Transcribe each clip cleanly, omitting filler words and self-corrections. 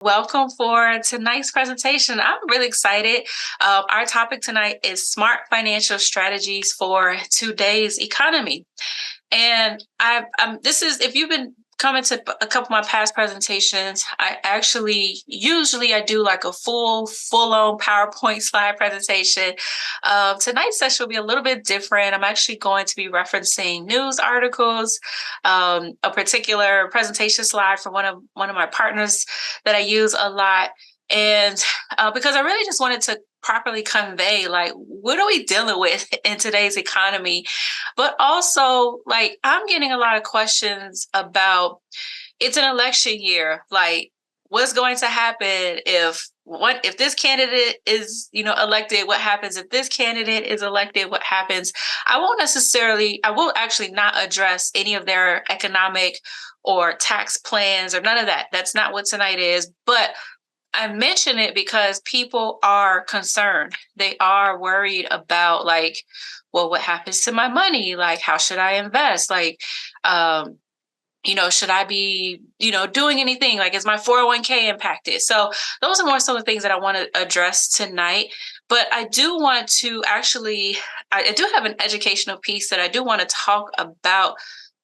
Welcome for tonight's presentation. I'm really excited. Our topic tonight is smart financial strategies for today's economy. And this is, if you've been coming to a couple of my past presentations, I actually, usually I do like a full-on PowerPoint slide presentation. Tonight's session will be a little bit different. I'm actually going to be referencing news articles, a particular presentation slide from one of my partners that I use a lot. And because I really just wanted to properly convey, like, what are we dealing with in today's economy? But also, like, I'm getting a lot of questions about, it's an election year. Like, what's going to happen if this candidate is, elected? What happens if this candidate is elected? What happens? I will actually not address any of their economic or tax plans or none of that. That's not what tonight is. But I mention it because people are concerned. They are worried about, like, well, what happens to my money? Like, how should I invest? Like, should I be, doing anything? Like, is my 401k impacted? So those are more so the things that I want to address tonight. But I do want to actually, I do have an educational piece that I do want to talk about,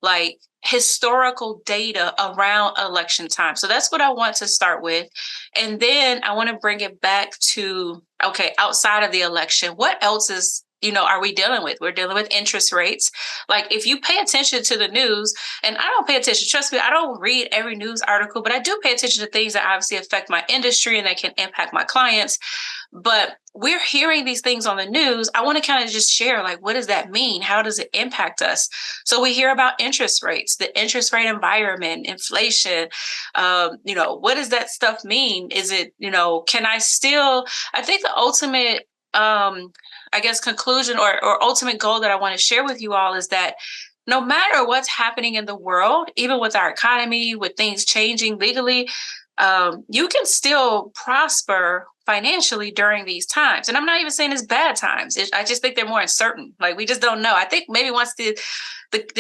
like, historical data around election time. So that's what I want to start with. And then I want to bring it back to, okay, outside of the election, what else are we dealing with? We're dealing with interest rates. Like, if you pay attention to the news, and I don't pay attention, trust me, I don't read every news article, but I do pay attention to things that obviously affect my industry and that can impact my clients. But we're hearing these things on the news. I want to kind of just share, like, what does that mean? How does it impact us? So we hear about interest rates, the interest rate environment, inflation. What does that stuff mean? Is it, I think the ultimate, conclusion or ultimate goal that I want to share with you all is that no matter what's happening in the world, even with our economy, with things changing legally, you can still prosper financially during these times. And I'm not even saying it's bad times. I just think they're more uncertain. Like, we just don't know. I think maybe once the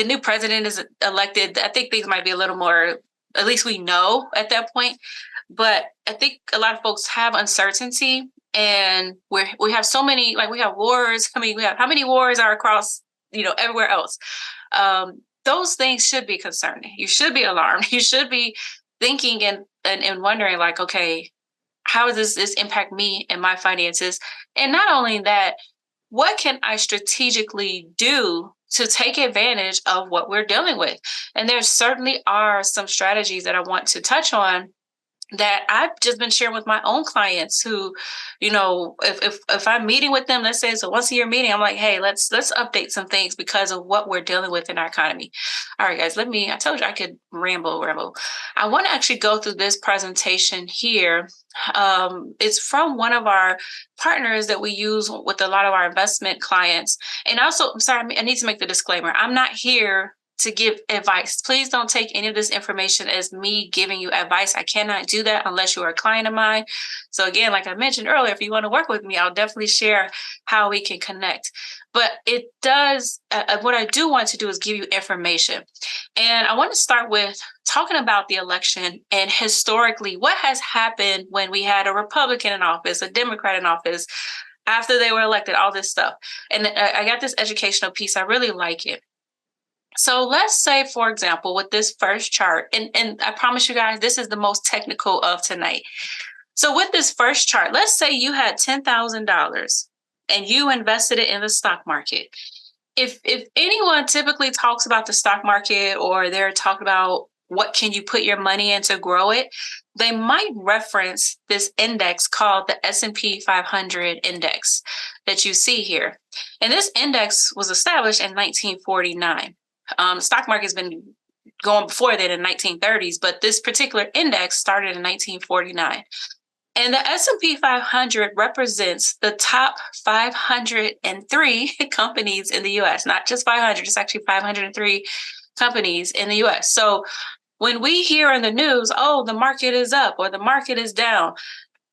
new president is elected, I think things might be a little more, at least we know at that point. But I think a lot of folks have uncertainty, and we have so many, like, we have wars. I mean, we have, how many wars are across, everywhere else? Those things should be concerning. You should be alarmed. You should be thinking and wondering, like, okay, how does this impact me and my finances? And not only that, what can I strategically do to take advantage of what we're dealing with? And there certainly are some strategies that I want to touch on that I've just been sharing with my own clients who, if I'm meeting with them, let's say it's a once a year meeting, I'm like, hey, let's update some things because of what we're dealing with in our economy. All right, guys, I told you I could ramble. I want to actually go through this presentation here. It's from one of our partners that we use with a lot of our investment clients. And also, I'm sorry, I need to make the disclaimer. I'm not here to give advice. Please don't take any of this information as me giving you advice. I cannot do that unless you are a client of mine. So again, like I mentioned earlier, if you want to work with me, I'll definitely share how we can connect. But it does, what I do want to do is give you information. And I want to start with talking about the election and historically what has happened when we had a Republican in office, a Democrat in office, after they were elected, all this stuff. And I got this educational piece. I really like it. So let's say, for example, with this first chart, and I promise you guys, this is the most technical of tonight. So with this first chart, let's say you had $10,000 and you invested it in the stock market. If anyone typically talks about the stock market, or they're talking about what can you put your money in to grow it, they might reference this index called the S&P 500 index that you see here. And this index was established in 1949. The stock market has been going before that in 1930s, but this particular index started in 1949. And the S&P 500 represents the top 503 companies in the U.S., not just 500, it's actually 503 companies in the U.S. So when we hear in the news, oh, the market is up or the market is down,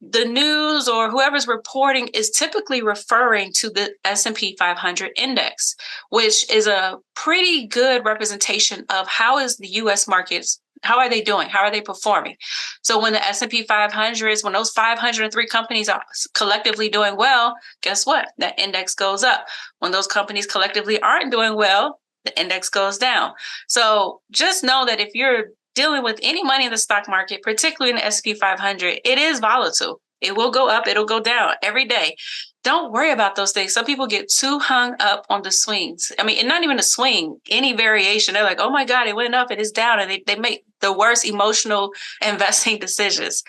the news or whoever's reporting is typically referring to the S&P 500 index, which is a pretty good representation of how is the U.S. markets how are they doing? How are they performing? So when the S&P 500s, when those 503 companies are collectively doing well, guess what? That index goes up. When those companies collectively aren't doing well, the index goes down. So just know that if you're dealing with any money in the stock market, particularly in the S&P 500, it is volatile. It will go up, it'll go down every day. Don't worry about those things. Some people get too hung up on the swings. I mean, and not even a swing, any variation. They're like, oh my God, it went up, it is down. And they make the worst emotional investing decisions.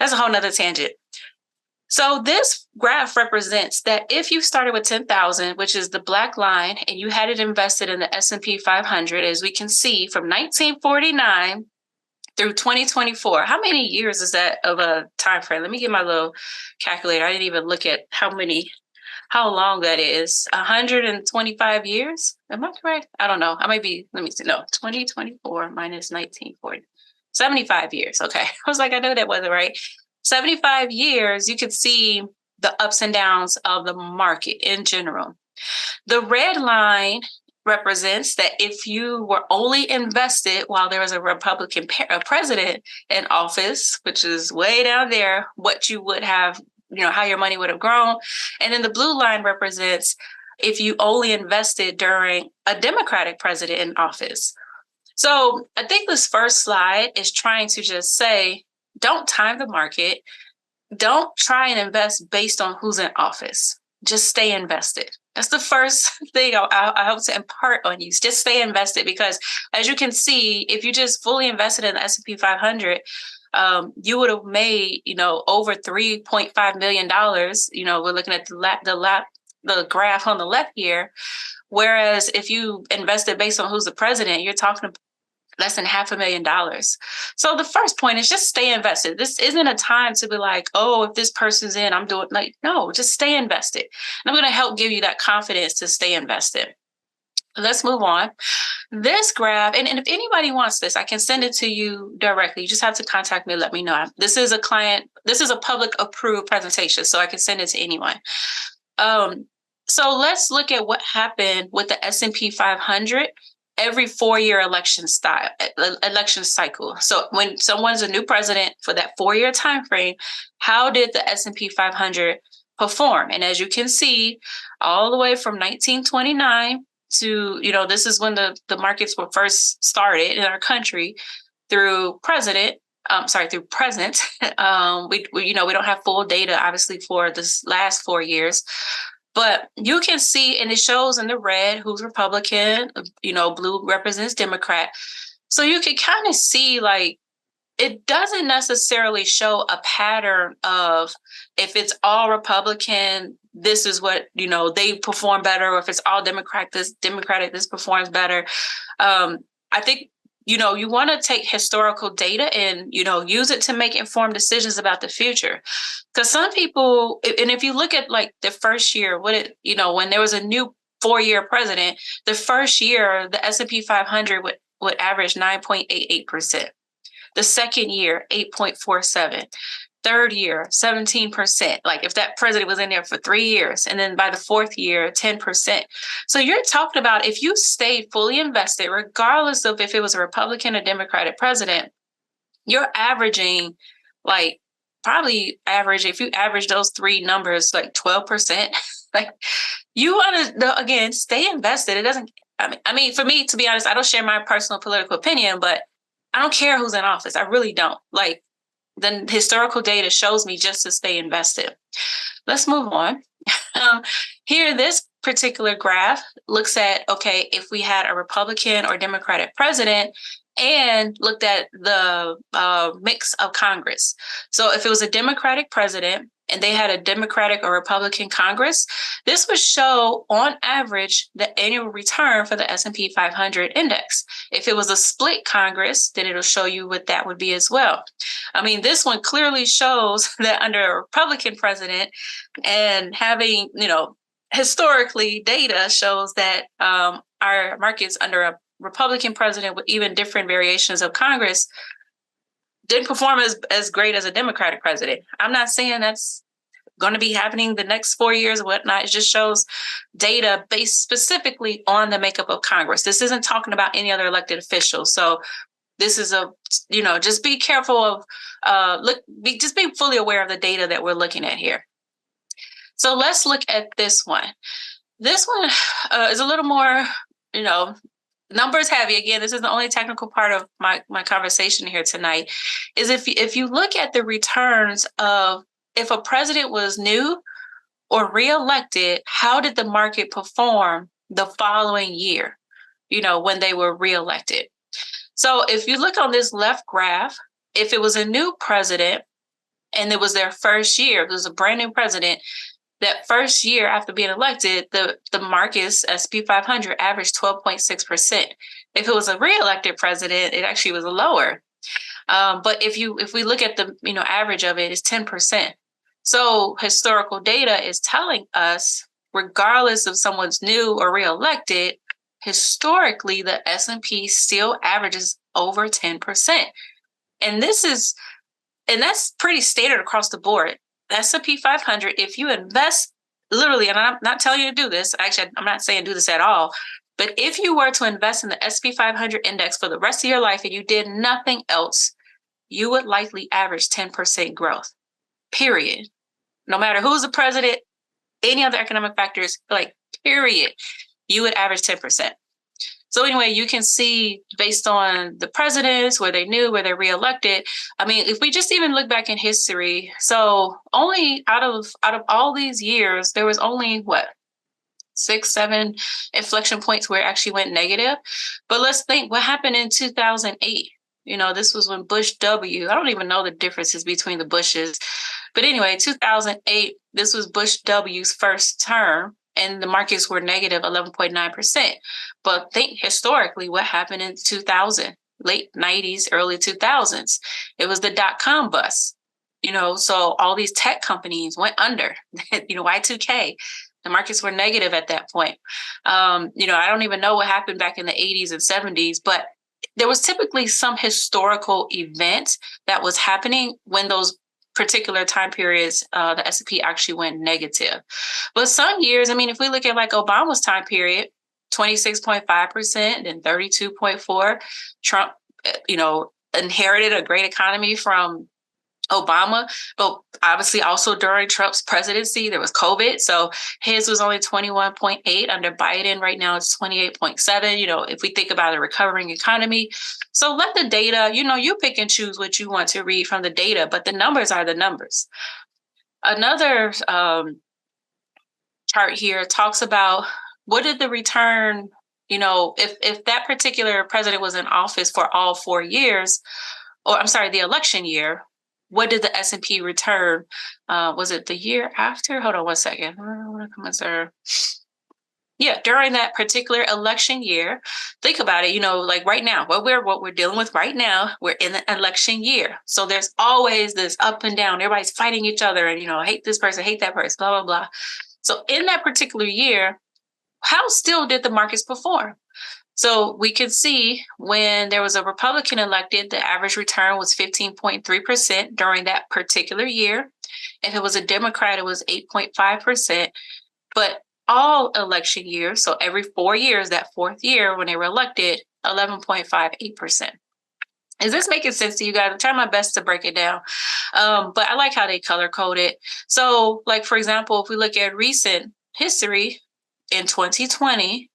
That's a whole nother tangent. So this graph represents that if you started with 10,000, which is the black line, and you had it invested in the S&P 500, as we can see from 1949 through 2024. How many years is that of a time frame? Let me get my little calculator. I didn't even look at how long that is. 125 years? Am I correct? I don't know. I might be, let me see. No, 2024 minus 1940. 75 years. Okay. I was like, I know that wasn't right. 75 years, you could see the ups and downs of the market in general. The red line represents that if you were only invested while there was a Republican president in office, which is way down there, what you would have, how your money would have grown. And then the blue line represents if you only invested during a Democratic president in office. So I think this first slide is trying to just say, don't time the market. Don't try and invest based on who's in office. Just stay invested. That's the first thing I hope to impart on you. Just stay invested, because as you can see, if you just fully invested in the S&P 500, you would have made, over $3.5 million. We're looking at the graph on the left here. Whereas if you invested based on who's the president, you're talking about less than $500,000. So the first point is just stay invested. This isn't a time to be like, oh, if this person's in, I'm doing no, just stay invested. And I'm going to help give you that confidence to stay invested. Let's move on. This graph, and if anybody wants this, I can send it to you directly. You just have to contact me, let me know. This is a public approved presentation, so I can send it to anyone. So let's look at what happened with the S&P 500 every 4-year election cycle. So when someone's a new president for that 4-year time frame, how did the S&P 500 perform? And as you can see, all the way from 1929 to, this is when the markets were first started in our country through present. We don't have full data, obviously, for this last 4 years. But you can see, and it shows in the red who's Republican, blue represents Democrat. So you can kind of see, it doesn't necessarily show a pattern of if it's all Republican, this is what, they perform better, or if it's all Democratic, this performs better. I think, you want to take historical data and, use it to make informed decisions about the future. Because some people, and if you look at the first year, when there was a new 4-year president, the first year, the S&P 500 would average 9.88%. The second year, 8.47%. Third year, 17%. If that president was in there for 3 years, and then by the 4th year, 10%. So you're talking about if you stayed fully invested, regardless of if it was a Republican or Democratic president, you're averaging if you average those 3 numbers, 12%. You want to, again, stay invested. It doesn't, for me, to be honest, I don't share my personal political opinion, but I don't care who's in office. I really don't. The historical data shows me just to stay invested. Let's move on. Here, this particular graph looks at, okay, if we had a Republican or Democratic president and looked at the mix of Congress. So if it was a Democratic president and they had a Democratic or Republican Congress, this would show on average the annual return for the S&P 500 index. If it was a split Congress, then it'll show you what that would be as well. This one clearly shows that under a Republican president and having, historically data shows that our markets under a Republican president with even different variations of Congress didn't perform as great as a Democratic president. I'm not saying that's going to be happening the next 4 years or whatnot. It just shows data based specifically on the makeup of Congress. This isn't talking about any other elected officials. So this is just be careful of, just be fully aware of the data that we're looking at here. So let's look at this one. This one is a little more, numbers heavy. Again, this is the only technical part of my conversation here tonight, is if you look at the returns of if a president was new or reelected, how did the market perform the following year, when they were reelected? So if you look on this left graph, if it was a new president and it was their first year, it was a brand new president, that first year after being elected, the market's S&P 500 averaged 12.6%. If it was a reelected president, it actually was lower. But if we look at the average of it, it's 10%. So historical data is telling us, regardless of someone's new or reelected, historically the S&P still averages over 10%. And that's pretty standard across the board. S&P 500, if you invest literally, and I'm not telling you to do this, actually, I'm not saying do this at all, but if you were to invest in the S&P 500 index for the rest of your life and you did nothing else, you would likely average 10% growth, period. No matter who's the president, any other economic factors, period, you would average 10%. So anyway, you can see based on the presidents, where they new, where they're reelected. I mean, if we just even look back in history, so only out of all these years, there was only 6, 7 inflection points where it actually went negative. But let's think what happened in 2008. This was when Bush W. I don't even know the differences between the Bushes. But anyway, 2008, this was Bush W's first term, and the markets were negative 11.9%. But think historically what happened in 2000, late 90s, early 2000s. It was the dot-com bust. So all these tech companies went under, Y2K. The markets were negative at that point. I don't even know what happened back in the 80s and 70s, but there was typically some historical event that was happening when those particular time periods, the S&P actually went negative. But some years, if we look at Obama's time period, 26.5% and 32.4%, Trump, inherited a great economy from Obama, but obviously also during Trump's presidency, there was COVID. So his was only 21.8 under Biden. Right now it's 28.7, if we think about a recovering economy. So let the data, you pick and choose what you want to read from the data, but the numbers are the numbers. Another chart here talks about what did the return, if that particular president was in office for all 4 years, the election year, what did the S&P return? Was it the year after? Hold on one second. Yeah, during that particular election year, think about it, right now, what we're dealing with right now, we're in the election year. So there's always this up and down. Everybody's fighting each other and, hate this person, hate that person, blah, blah, blah. So in that particular year, how still did the markets perform? So we could see when there was a Republican elected, the average return was 15.3% during that particular year. If it was a Democrat, it was 8.5%. But all election years, so every 4 years, that fourth year when they were elected, 11.58%. Is this making sense to you guys? I'm trying my best to break it down. But I like how they color code it. So for example, if we look at recent history in 2020,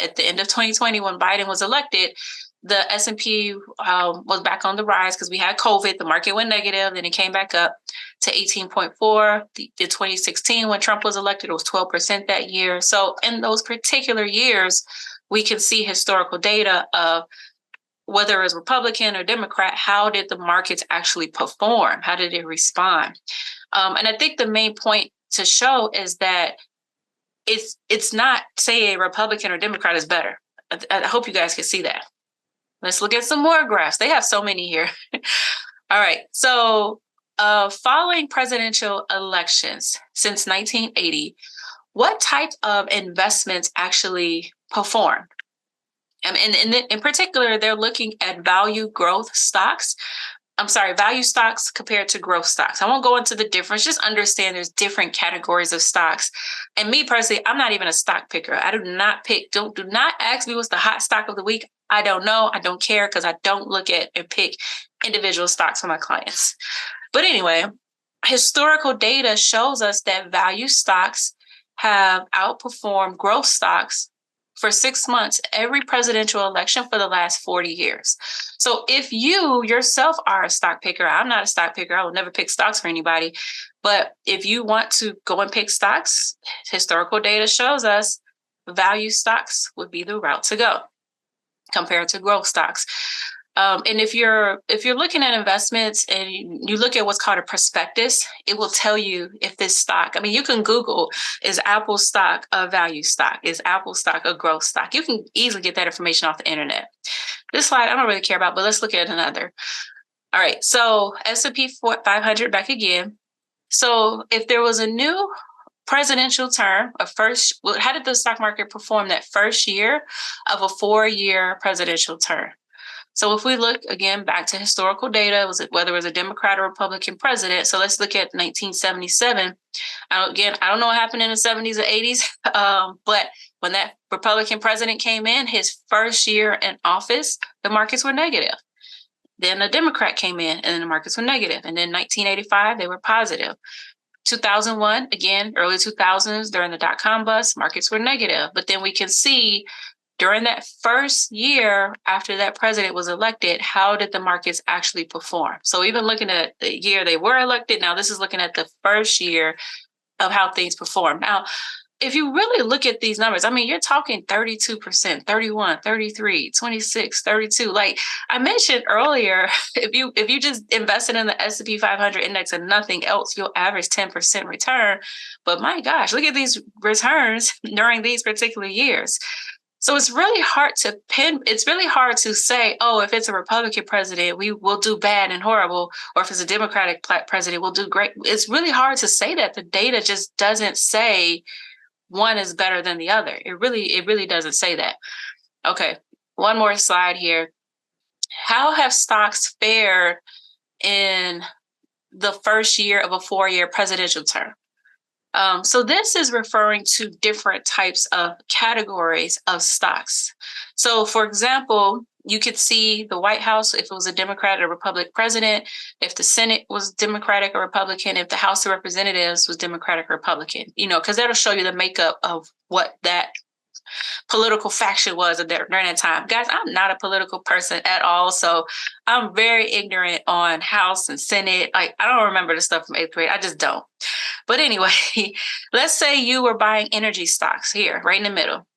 at the end of 2020, when Biden was elected, the S&P was back on the rise because we had COVID. The market went negative, then it came back up to 18.4. In 2016, when Trump was elected, it was 12% that year. So in those particular years, we can see historical data of whether it was Republican or Democrat, how did the markets actually perform? How did it respond? And I think the main point to show is that it's not say a Republican or Democrat is better. I hope you guys can see that. Let's look at some more graphs. They have so many here. All right. So following presidential elections since 1980, what type of investments actually performed? And in particular, they're looking at value growth stocks. value stocks compared to growth stocks. I won't go into the difference, just understand there's different categories of stocks. And me personally, I'm not even a stock picker. I do not pick, do not ask me what's the hot stock of the week. I don't know. I don't care because I don't look at and pick individual stocks for my clients. But anyway, historical data shows us that value stocks have outperformed growth stocks for 6 months every presidential election for the last 40 years. So if you yourself are a stock picker, I'm not a stock picker. I will never pick stocks for anybody. But if you want to go and pick stocks, historical data shows us value stocks would be the route to go compared to growth stocks. And if you're looking at investments and you look at what's called a prospectus, it will tell you if this stock, I mean, you can Google, is Apple stock a value stock? Is Apple stock a growth stock? You can easily get that information off the internet. This slide I don't really care about, but let's look at another. All right, so S&P 500 back again. So if there was a new presidential term, how did the stock market perform that first year of a 4-year presidential term? So if we look again back to historical data, whether it was a Democrat or Republican president. So let's look at 1977. I don't know what happened in the 70s or 80s, but when that Republican president came in, his first year in office, the markets were negative. Then a Democrat came in and then the markets were negative. And then 1985, they were positive. 2001, again, early 2000s, during the dot-com bust, markets were negative. But then we can see during that first year after that president was elected, how did the markets actually perform? So even looking at the year they were elected, now this is looking at the first year of how things perform. Now, if you really look at these numbers, I mean, you're talking 32%, 31, 33, 26, 32. Like I mentioned earlier, if you just invested in the S&P 500 index and nothing else, you'll average 10% return. But my gosh, look at these returns during these particular years. So it's really hard to say, oh, if it's a Republican president, we will do bad and horrible, or if it's a Democratic president, we'll do great. It's really hard to say that. The data just doesn't say one is better than the other. It really doesn't say that. Okay, one more slide here. How have stocks fared in the first year of a 4-year presidential term? So this is referring to different types of categories of stocks. So for example, you could see the White House, if it was a Democrat or Republican president, if the Senate was Democratic or Republican, if the House of Representatives was Democratic or Republican, because that'll show you the makeup of what that political faction was during that time. Guys, I'm not a political person at all, so I'm very ignorant on House and Senate. Like, I don't remember the stuff from 8th grade. I just don't. But anyway, let's say you were buying energy stocks here, right in the middle.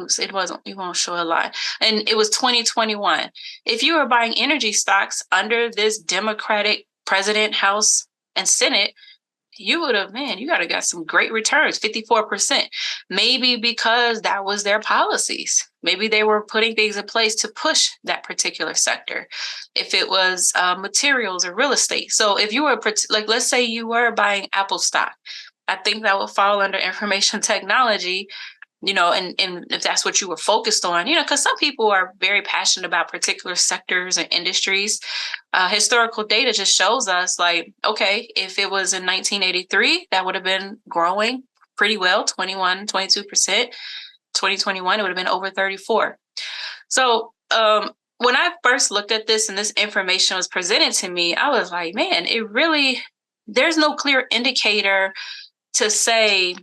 Oops, you won't show a lot. And it was 2021. If you were buying energy stocks under this Democratic president, House, and Senate, you would have, you got some great returns, 54%. Maybe because that was their policies. Maybe they were putting things in place to push that particular sector. If it was materials or real estate. So if you were, let's say you were buying Apple stock, I think that would fall under information technology, and if that's what you were focused on, because some people are very passionate about particular sectors and industries. Historical data just shows us okay, if it was in 1983, that would have been growing pretty well, 21, 22%. 2021, it would have been over 34. So when I first looked at this and this information was presented to me, I was like, man, there's no clear indicator to say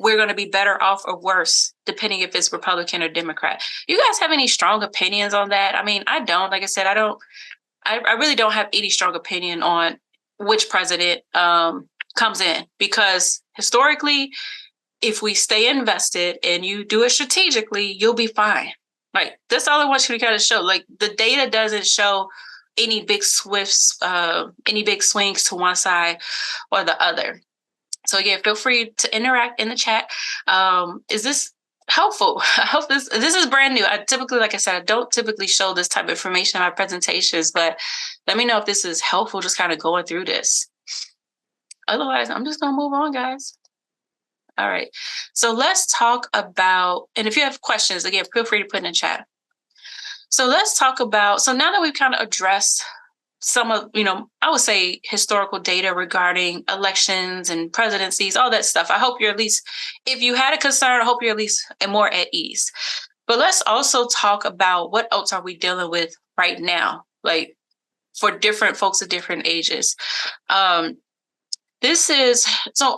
we're going to be better off or worse, depending if it's Republican or Democrat. You guys have any strong opinions on that? I mean, I don't. Like I said, I really don't have any strong opinion on which president comes in, because historically, if we stay invested and you do it strategically, you'll be fine. Like, that's all I want you to kind of show. Like, the data doesn't show any big swings to one side or the other. So again, feel free to interact in the chat. Is this helpful? I hope this is brand new. Like I said, I don't typically show this type of information in my presentations, but let me know if this is helpful, just kind of going through this. Otherwise, I'm just going to move on, guys. All right. So let's talk about, and if you have questions, again, feel free to put in the chat. So let's talk about, so now that we've kind of addressed some of, I would say historical data regarding elections and presidencies, all that stuff. I hope you're at least, if you had a concern, I hope you're at least more at ease. But let's also talk about what else are we dealing with right now, like for different folks of different ages. So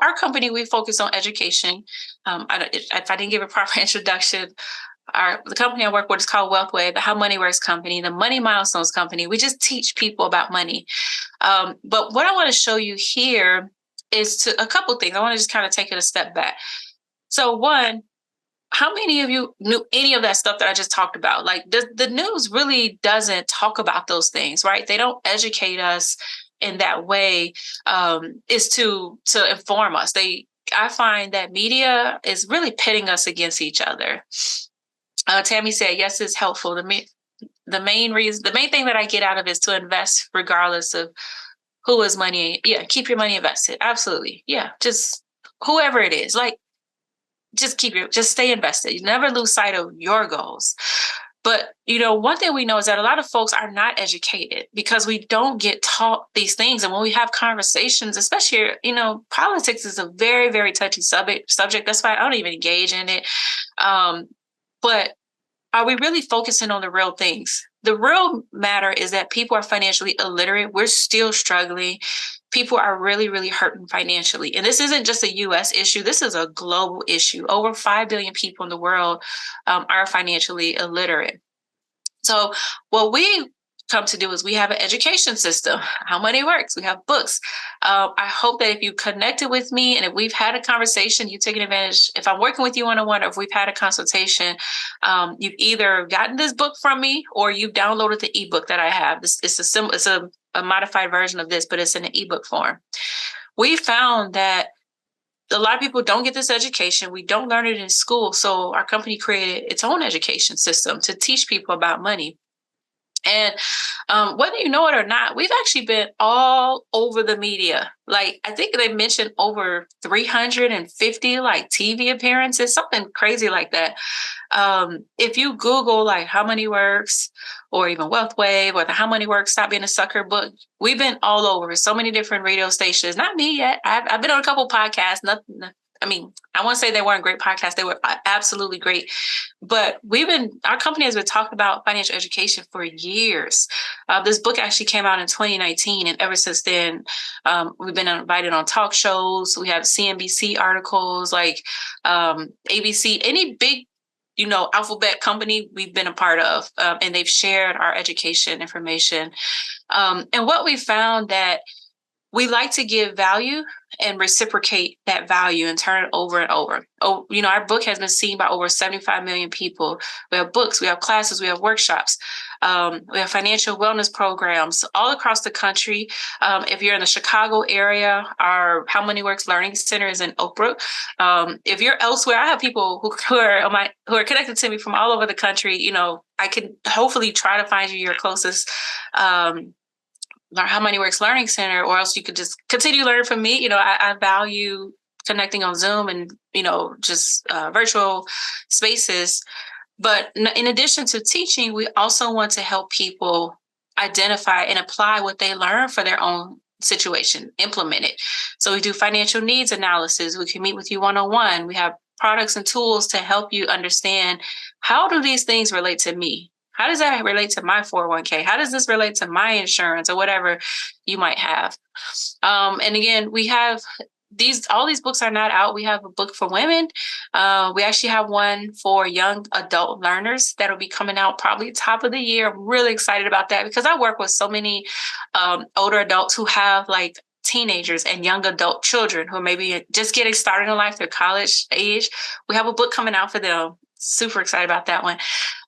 our company, we focus on education. If I didn't give a proper introduction, the company I work with is called Wealthway, the How Money Works Company, the Money Milestones Company. We just teach people about money. But what I want to show you here is a couple things. I want to just kind of take it a step back. So one, how many of you knew any of that stuff that I just talked about? Like the news really doesn't talk about those things, right? They don't educate us in that way, is to inform us. I find that media is really pitting us against each other. Tammy said, yes, it's helpful. The main thing that I get out of it is to invest regardless of who is money. Yeah, keep your money invested. Absolutely. Yeah, just whoever it is, like just stay invested. You never lose sight of your goals. But, one thing we know is that a lot of folks are not educated because we don't get taught these things. And when we have conversations, especially, politics is a very, very touchy subject. That's why I don't even engage in it. But are we really focusing on the real things? The real matter is that people are financially illiterate. We're still struggling. People are really, really hurting financially. And this isn't just a U.S. issue. This is a global issue. Over 5 billion people in the world are financially illiterate. So what we come to do is we have an education system, How Money Works. We have books. I hope that if you connected with me and if we've had a conversation, you've taken advantage, if I'm working with you one-on-one, or if we've had a consultation, you've either gotten this book from me or you've downloaded the ebook that I have. It's a modified version of this, but it's in an ebook form. We found that a lot of people don't get this education. We don't learn it in school. So our company created its own education system to teach people about money. And whether you know it or not, we've actually been all over the media. Like, I think they mentioned over 350 like TV appearances, something crazy like that. If you Google like How Money Works or even Wealth Wave or the How Money Works Stop Being a Sucker book, we've been all over so many different radio stations. Not me yet. I've been on a couple podcasts. I want to say they weren't great podcasts. They were absolutely great. But our company has been talking about financial education for years. This book actually came out in 2019. And ever since then, we've been invited on talk shows. We have CNBC articles, like ABC, any big, alphabet company we've been a part of. And they've shared our education information. And what we found that we like to give value and reciprocate that value and turn it over and over. Oh, our book has been seen by over 75 million people. We have books, we have classes, we have workshops, we have financial wellness programs all across the country. If you're in the Chicago area, our How Money Works Learning Center is in Oak Brook. If you're elsewhere, I have people who are connected to me from all over the country. I can hopefully try to find you your closest How Money Works Learning Center, or else you could just continue learning from me. I value connecting on Zoom and, just virtual spaces. But in addition to teaching, we also want to help people identify and apply what they learn for their own situation, implement it. So we do financial needs analysis. We can meet with you one-on-one. We have products and tools to help you understand, how do these things relate to me? How does that relate to my 401k? How does this relate to my insurance or whatever you might have? And again, we have all these books are not out. We have a book for women. We actually have one for young adult learners that'll be coming out probably top of the year. I'm really excited about that because I work with so many older adults who have like teenagers and young adult children who are maybe just getting started in life, they're college age. We have a book coming out for them. Super excited about that one.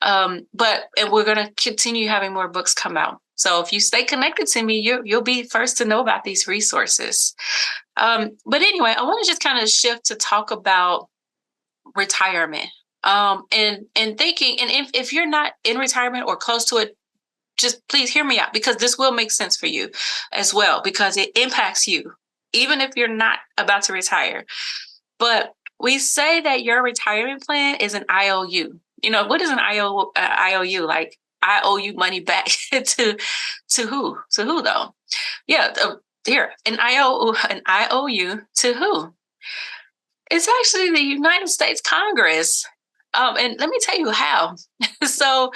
And we're going to continue having more books come out. So if you stay connected to me, you'll be first to know about these resources. But anyway, I want to just kind of shift to talk about retirement. And thinking, and if you're not in retirement or close to it, just please hear me out, because this will make sense for you as well, because it impacts you, even if you're not about to retire. But we say that your retirement plan is an IOU. What is an IOU? Like, I owe you money back to who? To who though? Yeah, here, an IOU to who? It's actually the United States Congress. And let me tell you how. So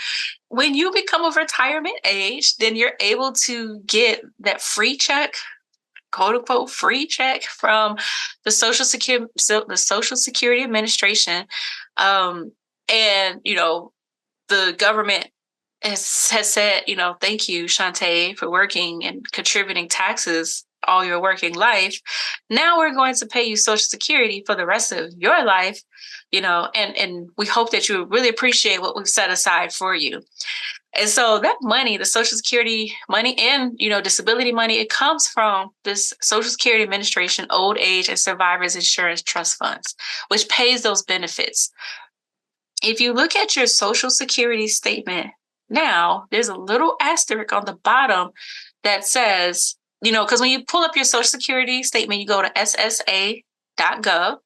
when you become of retirement age, then you're able to get that free check, quote unquote free check from the Social Security Administration. Um, and the government has said, thank you, Shantae, for working and contributing taxes all your working life. Now we're going to pay you Social Security for the rest of your life, and we hope that you really appreciate what we've set aside for you. And so that money, the Social Security money and, disability money, it comes from this Social Security Administration Old Age and Survivors Insurance Trust Funds, which pays those benefits. If you look at your Social Security statement now, there's a little asterisk on the bottom that says, because when you pull up your Social Security statement, you go to SSA.gov,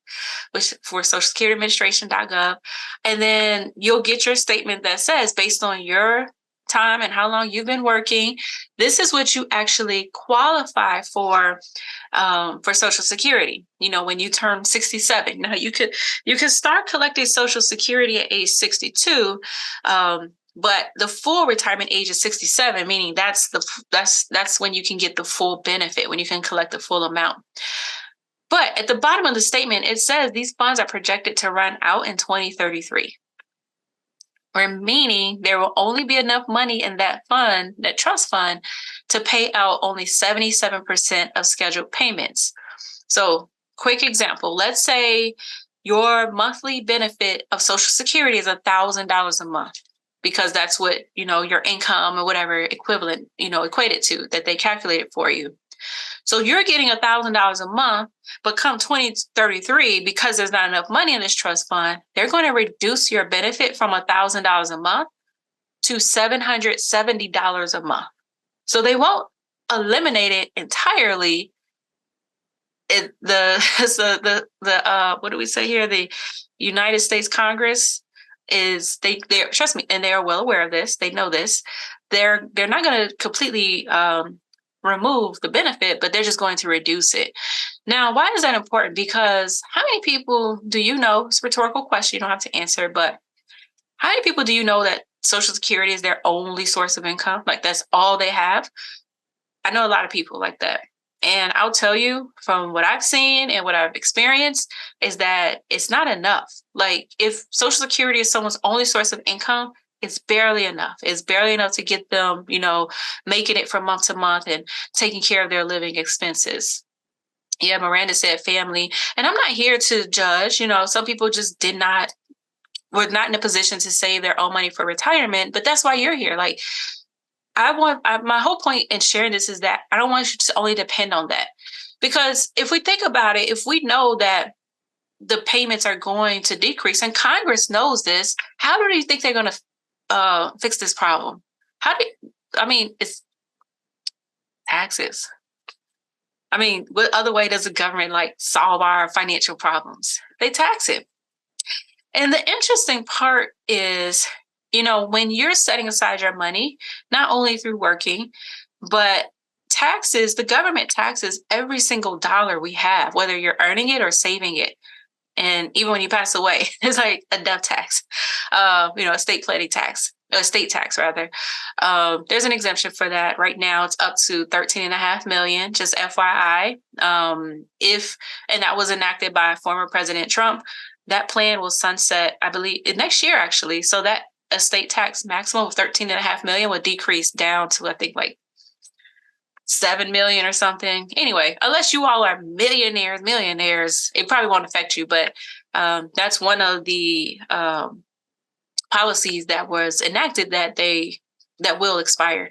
which for Social Security Administration.gov, and then you'll get your statement that says, based on your time and how long you've been working, this is what you actually qualify for Social Security. When you turn 67, now you could start collecting Social Security at age 62. But the full retirement age is 67, meaning that's when you can get the full benefit, when you can collect the full amount. But at the bottom of the statement, it says these funds are projected to run out in 2033. Or meaning there will only be enough money in that fund, that trust fund, to pay out only 77% of scheduled payments. So, quick example, let's say your monthly benefit of Social Security is $1,000 a month, because that's what, your income or whatever equivalent, equated to, that they calculated for you. So you're getting $1,000 a month, but come 2033, because there's not enough money in this trust fund, they're going to reduce your benefit from $1,000 a month to $770 a month. So they won't eliminate it entirely. What do we say here? The United States Congress they trust me, and they are well aware of this. They know this. They're not going to completely remove the benefit, but they're just going to reduce it. Now, why is that important? Because how many people do you know? It's a rhetorical question. You don't have to answer, but how many people do you know that Social Security is their only source of income? Like that's all they have? I know a lot of people like that. And I'll tell you from what I've seen and what I've experienced is that it's not enough. Like if Social Security is someone's only source of income, it's barely enough. It's barely enough to get them, making it from month to month and taking care of their living expenses. Yeah, Miranda said family. And I'm not here to judge. Some people just were not in a position to save their own money for retirement, but that's why you're here. Like, my whole point in sharing this is that I don't want you to only depend on that. Because if we think about it, if we know that the payments are going to decrease, and Congress knows this, how do you think they're going to fix this problem? It's taxes. What other way does the government solve our financial problems? They tax it. And the interesting part is, when you're setting aside your money, not only through working, but taxes, the government taxes every single dollar we have, whether you're earning it or saving it. And even when you pass away, it's like a death tax, estate planning tax, estate tax rather. There's an exemption for that. Right now it's up to $13.5 million, just FYI. And that was enacted by former President Trump. That plan will sunset, I believe, next year, actually. So that estate tax maximum of $13.5 million would decrease down to, I think, like $7 million or something. Anyway, unless you all are millionaires, it probably won't affect you. But that's one of the policies that was enacted that will expire.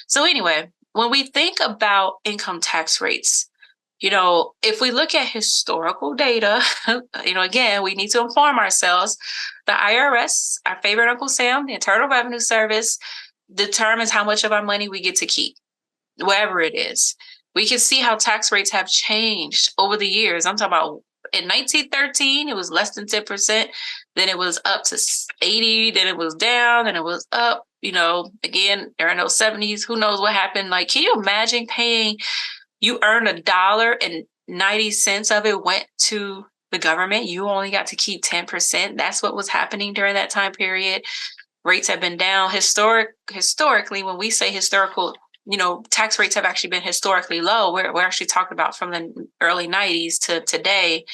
So anyway, when we think about income tax rates, if we look at historical data, again, we need to inform ourselves. The IRS, our favorite Uncle Sam, the Internal Revenue Service, determines how much of our money we get to keep, wherever it is. We can see how tax rates have changed over the years. I'm talking about in 1913, it was less than 10%. Then it was up to 80. Then it was down. Then it was up. again, during those 70s, who knows what happened? Like, can you imagine you earned $1.90 of it went to the government. You only got to keep 10%. That's what was happening during that time period. Rates have been down. Historically, when we say historical, tax rates have actually been historically low. We're actually talking about from the early 90s to today.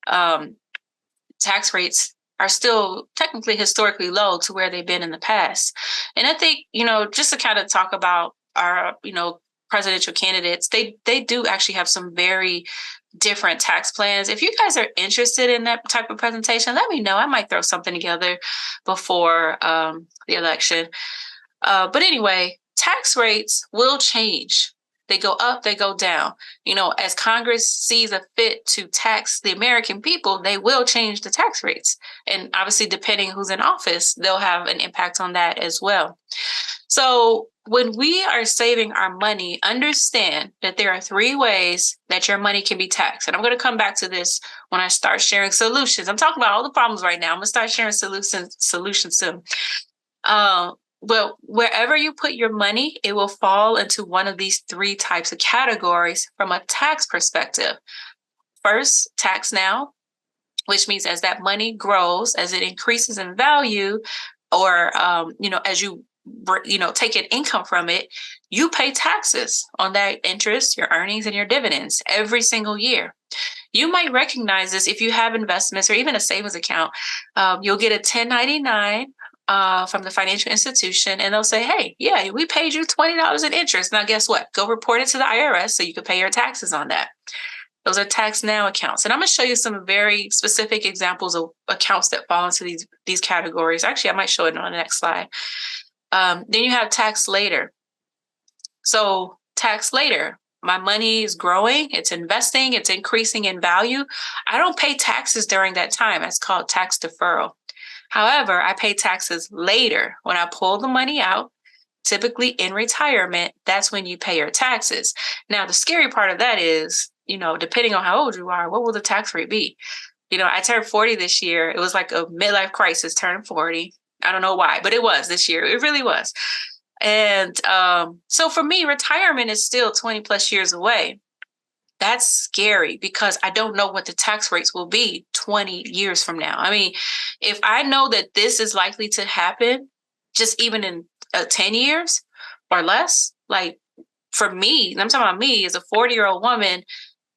Tax rates are still technically historically low to where they've been in the past. And I think, just to kind of talk about our, presidential candidates, they do actually have some very different tax plans. If you guys are interested in that type of presentation, let me know. I might throw something together before the election. But anyway, tax rates will change. They go up, they go down. As Congress sees a fit to tax the American people, they will change the tax rates. And obviously, depending who's in office, they'll have an impact on that as well. So when we are saving our money, understand that there are 3 ways that your money can be taxed. And I'm going to come back to this when I start sharing solutions. I'm talking about all the problems right now. I'm going to start sharing solutions soon. Well, wherever you put your money, it will fall into one of these 3 types of categories from a tax perspective. First, tax now, which means as that money grows, as it increases in value, or, as you take an income from it, you pay taxes on that interest, your earnings, and your dividends every single year. You might recognize this if you have investments or even a savings account. You'll get a 1099 from the financial institution, and they'll say, hey, yeah, we paid you $20 in interest. Now, guess what? Go report it to the IRS so you can pay your taxes on that. Those are tax now accounts. And I'm going to show you some very specific examples of accounts that fall into these categories. Actually, I might show it on the next slide. Then you have tax later. So tax later, my money is growing, it's investing, it's increasing in value. I don't pay taxes during that time. That's called tax deferral. However, I pay taxes later when I pull the money out, typically in retirement. That's when you pay your taxes. Now, the scary part of that is, depending on how old you are, what will the tax rate be? I turned 40 this year. It was like a midlife crisis turning 40. I don't know why, but it was this year. It really was. And so for me, retirement is still 20 plus years away. That's scary because I don't know what the tax rates will be 20 years from now. I mean, if I know that this is likely to happen, just even in 10 years or less, like for me, I'm talking about me as a 40-year-old woman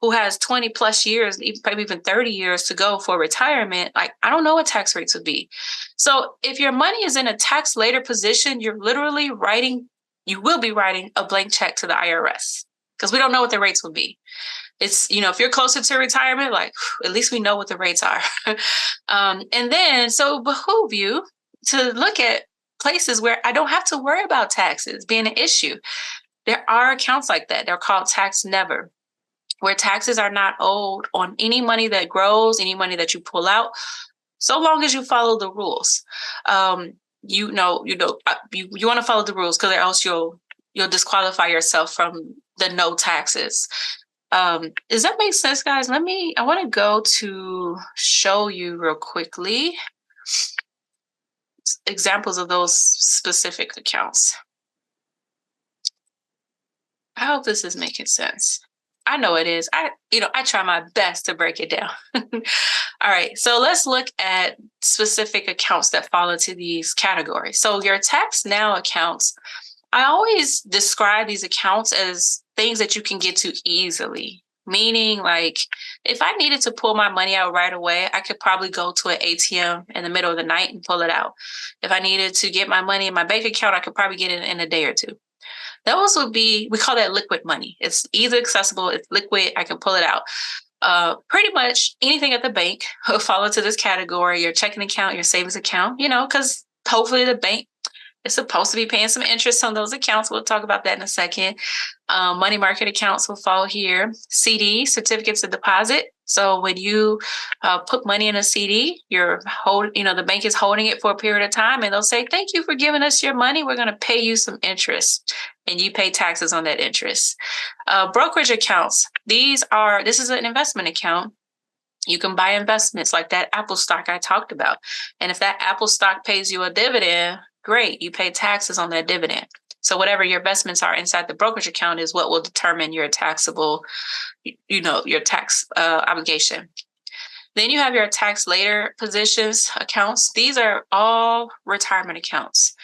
who has 20 plus years, maybe even 30 years to go for retirement, like I don't know what tax rates would be. So if your money is in a tax later position, you will be writing a blank check to the IRS because we don't know what the rates will be. It's, if you're closer to retirement, like at least we know what the rates are. And then, so it behoove you to look at places where I don't have to worry about taxes being an issue. There are accounts like that. They're called tax never, where taxes are not owed on any money that grows, any money that you pull out, so long as you follow the rules. You want to follow the rules because else you'll disqualify yourself from the no taxes. Does that make sense, guys? I want to go to show you real quickly examples of those specific accounts. I hope this is making sense. I know it is. I try my best to break it down. All right. So let's look at specific accounts that fall into these categories. So your tax now accounts, I always describe these accounts as things that you can get to easily. Meaning, like, if I needed to pull my money out right away, I could probably go to an ATM in the middle of the night and pull it out. If I needed to get my money in my bank account, I could probably get it in a day or two. Those would be, we call that liquid money. It's easily accessible, it's liquid, I can pull it out. Pretty much anything at the bank will fall into this category, your checking account, your savings account, because hopefully the bank is supposed to be paying some interest on those accounts. We'll talk about that in a second. Money market accounts will fall here. CD, certificates of deposit. So when you put money in a CD, the bank is holding it for a period of time, and they'll say, "Thank you for giving us your money. We're going to pay you some interest," and you pay taxes on that interest. Brokerage accounts. This is an investment account. You can buy investments like that Apple stock I talked about. And if that Apple stock pays you a dividend, great. You pay taxes on that dividend. So whatever your investments are inside the brokerage account is what will determine your taxable, your tax obligation. Then you have your tax later positions accounts. These are all retirement accounts.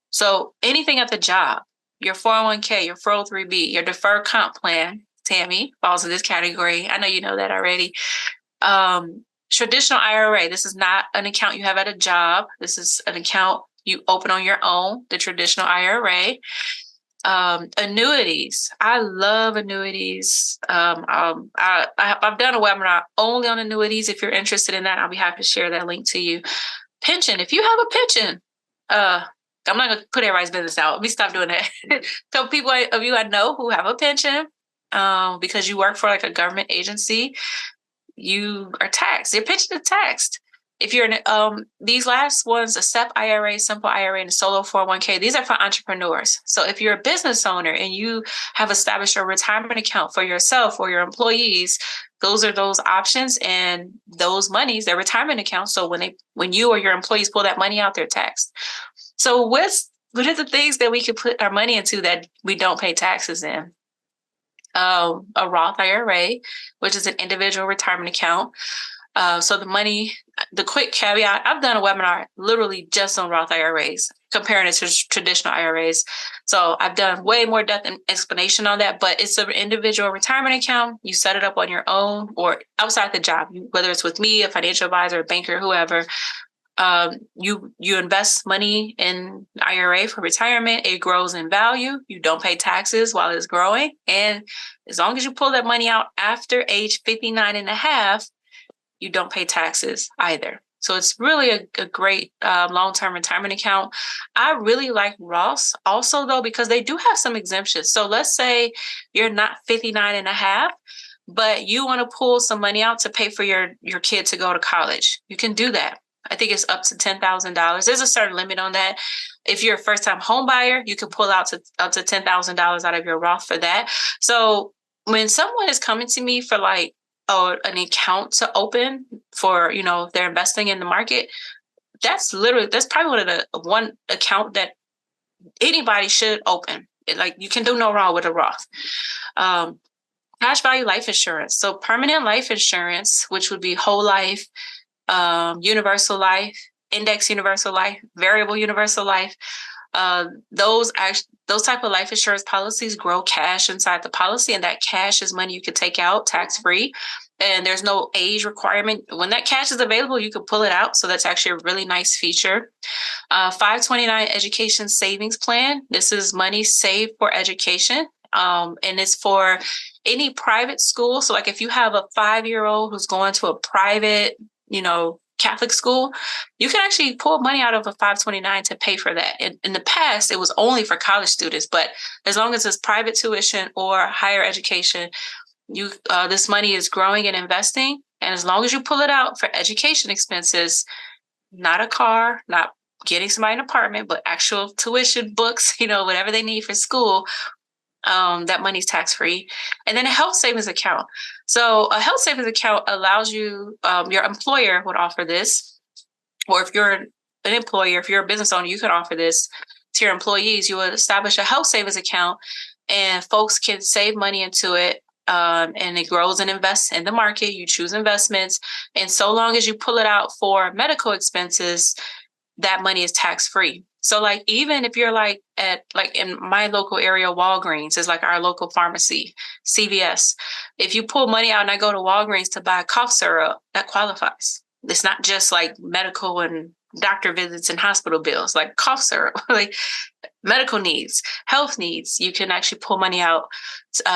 So anything at the job, your 401k, your 403b, your deferred comp plan, Tammy, falls in this category. I know you know that already. Traditional IRA, this is not an account you have at a job. This is an account you open on your own, the traditional IRA. Annuities. I love annuities. I've done a webinar only on annuities. If you're interested in that, I'll be happy to share that link to you. Pension. If you have a pension, I'm not going to put everybody's business out. Let me stop doing that. So people of you I know who have a pension, because you work for like a government agency, you are taxed. Your pension is taxed. If you're in these last ones, a SEP IRA, simple IRA, and a solo 401k, these are for entrepreneurs. So if you're a business owner and you have established a retirement account for yourself or your employees, those are those options, and those monies, they're retirement accounts. So when you or your employees pull that money out, they're taxed. So what are the things that we could put our money into that we don't pay taxes in? A Roth IRA, which is an individual retirement account. So the quick caveat, I've done a webinar literally just on Roth IRAs, comparing it to traditional IRAs. So I've done way more depth and explanation on that, but it's an individual retirement account. You set it up on your own or outside the job, whether it's with me, a financial advisor, a banker, whoever. You invest money in IRA for retirement. It grows in value. You don't pay taxes while it's growing. And as long as you pull that money out after age 59 and a half, you don't pay taxes either. So it's really a great long-term retirement account. I really like Roths also, though, because they do have some exemptions. So let's say you're not 59 and a half, but you want to pull some money out to pay for your kid to go to college. You can do that. I think it's up to $10,000. There's a certain limit on that. If you're a first-time home buyer, you can pull out up to $10,000 out of your Roth for that. So when someone is coming to me for like an account to open for, if they're investing in the market, that's probably one account that anybody should open. You can do no wrong with a Roth. Cash value life insurance. So permanent life insurance, which would be whole life, universal life, index universal life, variable universal life. Those type of life insurance policies grow cash inside the policy, and that cash is money you could take out tax-free, and there's no age requirement. When that cash is available, you can pull it out. So that's actually a really nice feature. 529 education savings plan. This is money saved for education. And it's for any private school. So like if you have a 5-year-old who's going to a private, Catholic school, you can actually pull money out of a 529 to pay for that. In the past, it was only for college students, but as long as it's private tuition or higher education, this money is growing and investing. And as long as you pull it out for education expenses, not a car, not getting somebody an apartment, but actual tuition, books, whatever they need for school, that money's tax-free. And then a health savings account. So a health savings account allows you, your employer would offer this, or if you're an employer, if you're a business owner, you can offer this to your employees. You would establish a health savings account, and folks can save money into it, and it grows and invests in the market. You choose investments, and so long as you pull it out for medical expenses, that money is tax-free. So even if you're in my local area, Walgreens is like our local pharmacy, CVS. If you pull money out and I go to Walgreens to buy cough syrup, that qualifies. It's not just like medical and doctor visits and hospital bills, like cough syrup, like medical needs, health needs. You can actually pull money out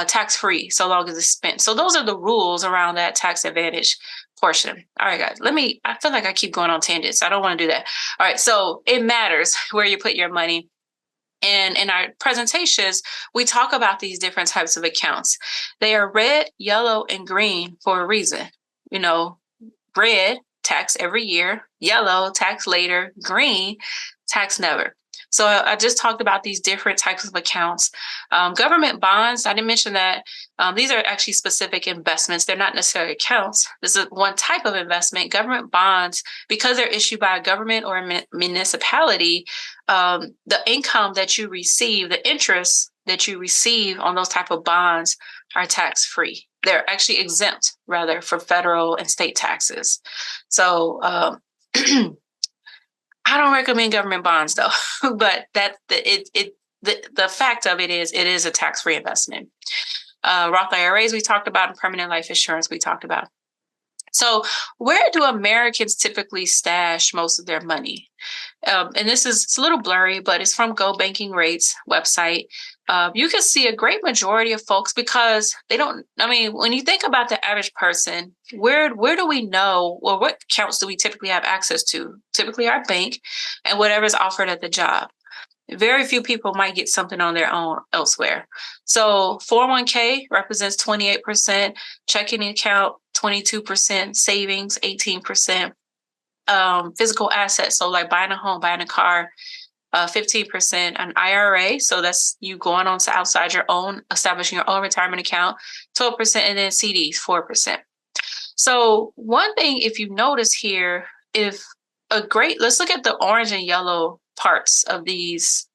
tax-free so long as it's spent. So those are the rules around that tax advantage portion. All right, guys, I feel like I keep going on tangents. I don't want to do that. All right, so it matters where you put your money. And in our presentations, we talk about these different types of accounts. They are red, yellow, and green for a reason. Red, tax every year. Yellow, tax later. Green, tax never. So I just talked about these different types of accounts. Government bonds, I didn't mention that. These are actually specific investments. They're not necessarily accounts. This is one type of investment. Government bonds, because they're issued by a government or a municipality, the income that you receive, the interest that you receive on those type of bonds are tax-free. They're actually exempt, rather, for federal and state taxes. So I don't recommend government bonds though, but the fact of it is a tax-free investment. Roth IRAs we talked about, and permanent life insurance we talked about. So where do Americans typically stash most of their money? And it's a little blurry, but it's from Go Banking Rates website. You can see a great majority of folks, because they don't, I mean, when you think about the average person, where do we know, or what accounts do we typically have access to? Typically our bank and whatever's offered at the job. Very few people might get something on their own elsewhere. So 401k represents 28%, checking account 22%, savings 18%, physical assets, so like buying a home, buying a car, 15%, an IRA, so that's you going on to outside your own, establishing your own retirement account, 12%, and then CDs 4%. So one thing, if you notice here, let's look at the orange and yellow parts of these,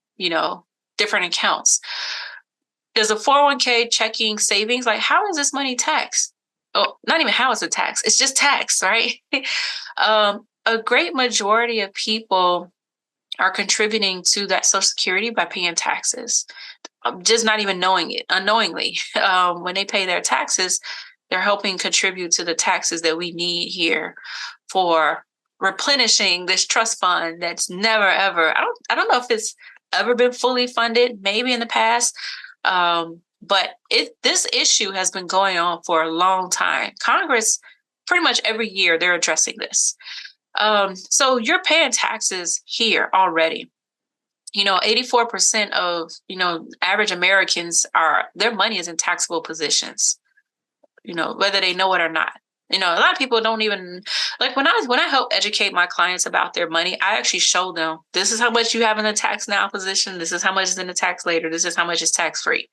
different accounts. There's a 401k, checking, savings. Like, how is this money taxed? Oh, not even how is it taxed. It's just taxed, right? A great majority of people are contributing to that Social Security by paying taxes, just not even knowing it, unknowingly. When they pay their taxes, they're helping contribute to the taxes that we need here for replenishing this trust fund that's never, ever, I don't know if it's ever been fully funded, maybe in the past, but this issue has been going on for a long time. Congress, pretty much every year, they're addressing this. So you're paying taxes here already. 84% of, average Americans their money is in taxable positions, whether they know it or not. A lot of people don't even, like, when I help educate my clients about their money, I actually show them, this is how much you have in the tax now position. This is how much is in the tax later. This is how much is tax free.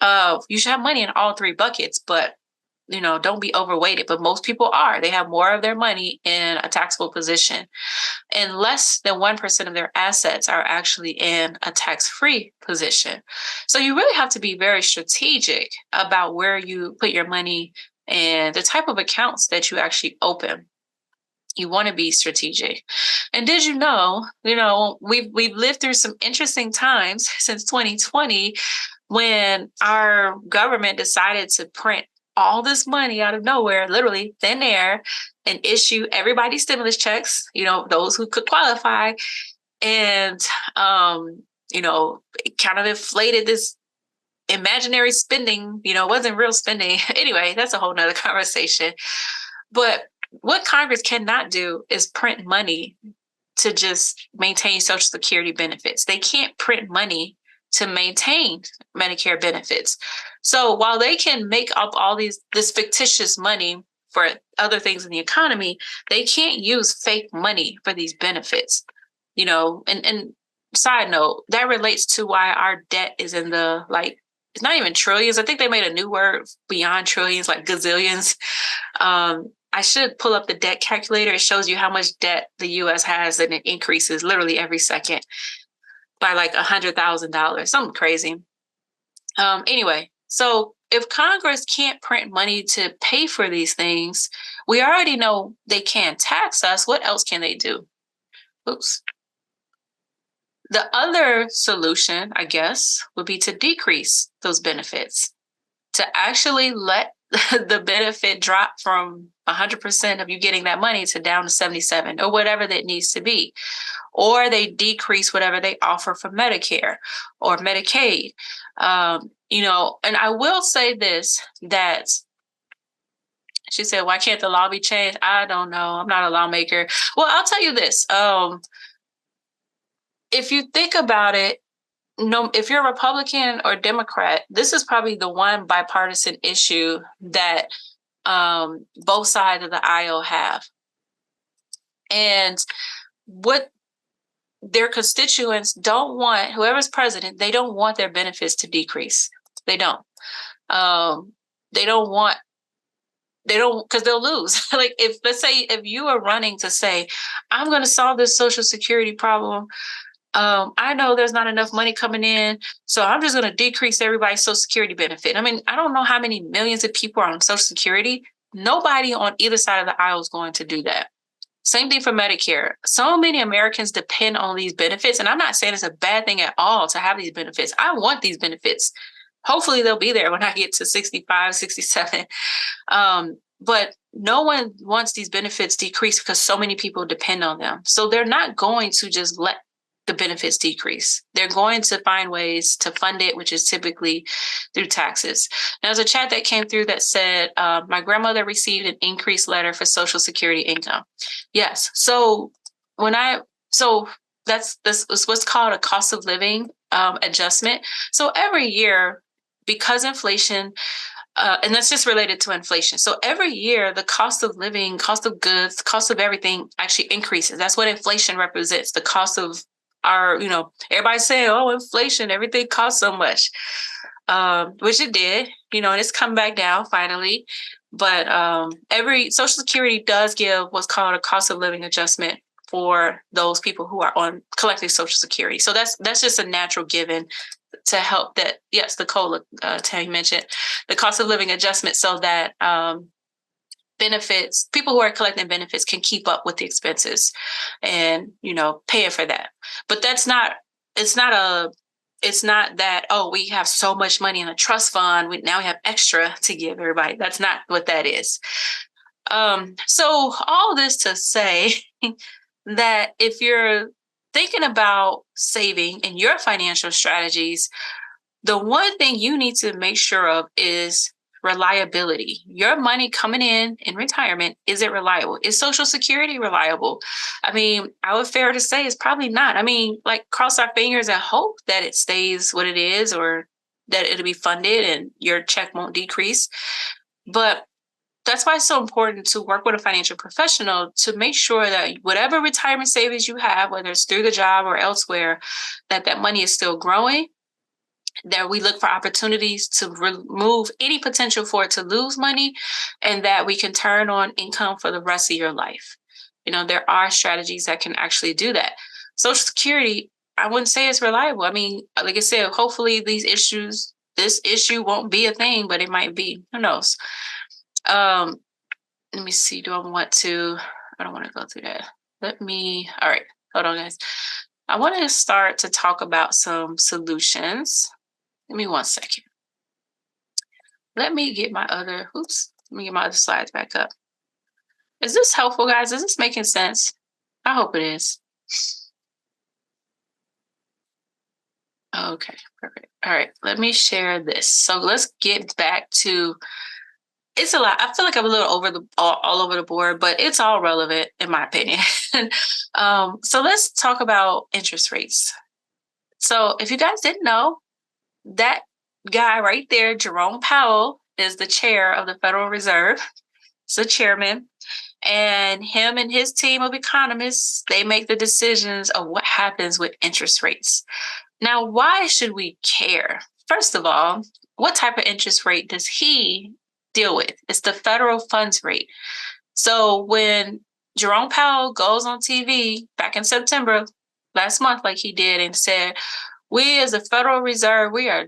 You should have money in all three buckets, but don't be overweighted. But most people are. They have more of their money in a taxable position, and less than 1% of their assets are actually in a tax-free position. So you really have to be very strategic about where you put your money and the type of accounts that you actually open. You want to be strategic. And did you know, we've lived through some interesting times since 2020, when our government decided to print all this money out of nowhere, literally thin air, and issue everybody stimulus checks, those who could qualify. And, it kind of inflated this imaginary spending, wasn't real spending. Anyway, that's a whole nother conversation. But what Congress cannot do is print money to just maintain Social Security benefits. They can't print money to maintain Medicare benefits. So while they can make up all this fictitious money for other things in the economy, they can't use fake money for these benefits. And side note, that relates to why our debt is in the, it's not even trillions. I think they made a new word beyond trillions, like gazillions. I should pull up the debt calculator. It shows you how much debt the U.S. has, and it increases literally every second by like $100,000, something crazy. Anyway, so if Congress can't print money to pay for these things, we already know they can't tax us. What else can they do? Oops. The other solution, I guess, would be to decrease those benefits, to actually let the benefit drop from 100% of you getting that money to down to 77, or whatever that needs to be. Or they decrease whatever they offer for Medicare or Medicaid. And I will say this, that she said, why can't the law be changed? I don't know. I'm not a lawmaker. Well, I'll tell you this. If you think about it, if you're a Republican or Democrat, this is probably the one bipartisan issue that both sides of the aisle have. And what their constituents don't want, whoever's president, they don't want their benefits to decrease. They don't. Um, they don't want, they don't, because they'll lose. Like, if, let's say, if you are running to say, I'm going to solve this Social Security problem, I know there's not enough money coming in, so I'm just going to decrease everybody's Social Security benefit. I mean, I don't know how many millions of people are on Social Security. Nobody on either side of the aisle is going to do that. Same thing for Medicare. So many Americans depend on these benefits. And I'm not saying it's a bad thing at all to have these benefits. I want these benefits. Hopefully they'll be there when I get to 65, 67. But no one wants these benefits decreased because so many people depend on them. So they're not going to just let the benefits decrease. They're going to find ways to fund it, which is typically through taxes. Now, there's a chat that came through that said, my grandmother received an increased letter for Social Security income. Yes. So that's what's called a cost of living adjustment. So every year, because inflation, and that's just related to inflation. So every year, the cost of living, cost of goods, cost of everything actually increases. That's what inflation represents, the cost of everybody's saying, oh, inflation, everything costs so much, which it did, and it's come back down finally. But every Social Security does give what's called a cost of living adjustment for those people who are on collective Social Security. So that's just a natural given to help that. Yes, the COLA, Tammy mentioned, the cost of living adjustment, so that benefits, people who are collecting benefits can keep up with the expenses and, paying for that. But it's not that, oh, we have so much money in a trust fund, now we have extra to give everybody. That's not what that is. So all this to say that if you're thinking about saving in your financial strategies, the one thing you need to make sure of is reliability. Your money coming in retirement, is it reliable? Is Social Security reliable? I mean, I would fair to say it's probably not. I mean, like, cross our fingers and hope that it stays what it is, or that it'll be funded and your check won't decrease. But that's why it's so important to work with a financial professional to make sure that whatever retirement savings you have, whether it's through the job or elsewhere, that money is still growing, that we look for opportunities to remove any potential for it to lose money, and that we can turn on income for the rest of your life. There are strategies that can actually do that. Social Security, I wouldn't say it's reliable. I mean, like I said, hopefully this issue won't be a thing, but it might be. Who knows? Let me see. I don't want to go through that. All right, hold on, guys. I want to start to talk about some solutions. Give me 1 second. Let me get my other slides back up. Is this helpful, guys? Is this making sense? I hope it is. Okay, perfect. All right, let me share this. So let's get back to, it's a lot. I feel like I'm a little all over the board, but it's all relevant in my opinion. So let's talk about interest rates. So if you guys didn't know, that guy right there, Jerome Powell, is the chair of the Federal Reserve. It's the chairman. And him and his team of economists, they make the decisions of what happens with interest rates. Now, why should we care? First of all, what type of interest rate does he deal with? It's the federal funds rate. So when Jerome Powell goes on TV back in September last month, like he did, and said, we as the Federal Reserve, we're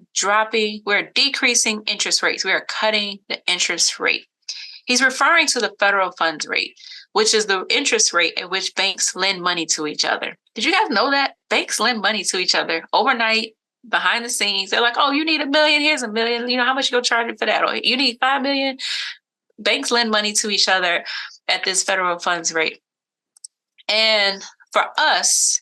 decreasing interest rates. We are cutting the interest rate. He's referring to the federal funds rate, which is the interest rate at which banks lend money to each other. Did you guys know that? Banks lend money to each other overnight, behind the scenes. They're like, oh, you need $1 million, here's $1 million. How much you gonna charge it for that? Or you need $5 million. Banks lend money to each other at this federal funds rate. And for us,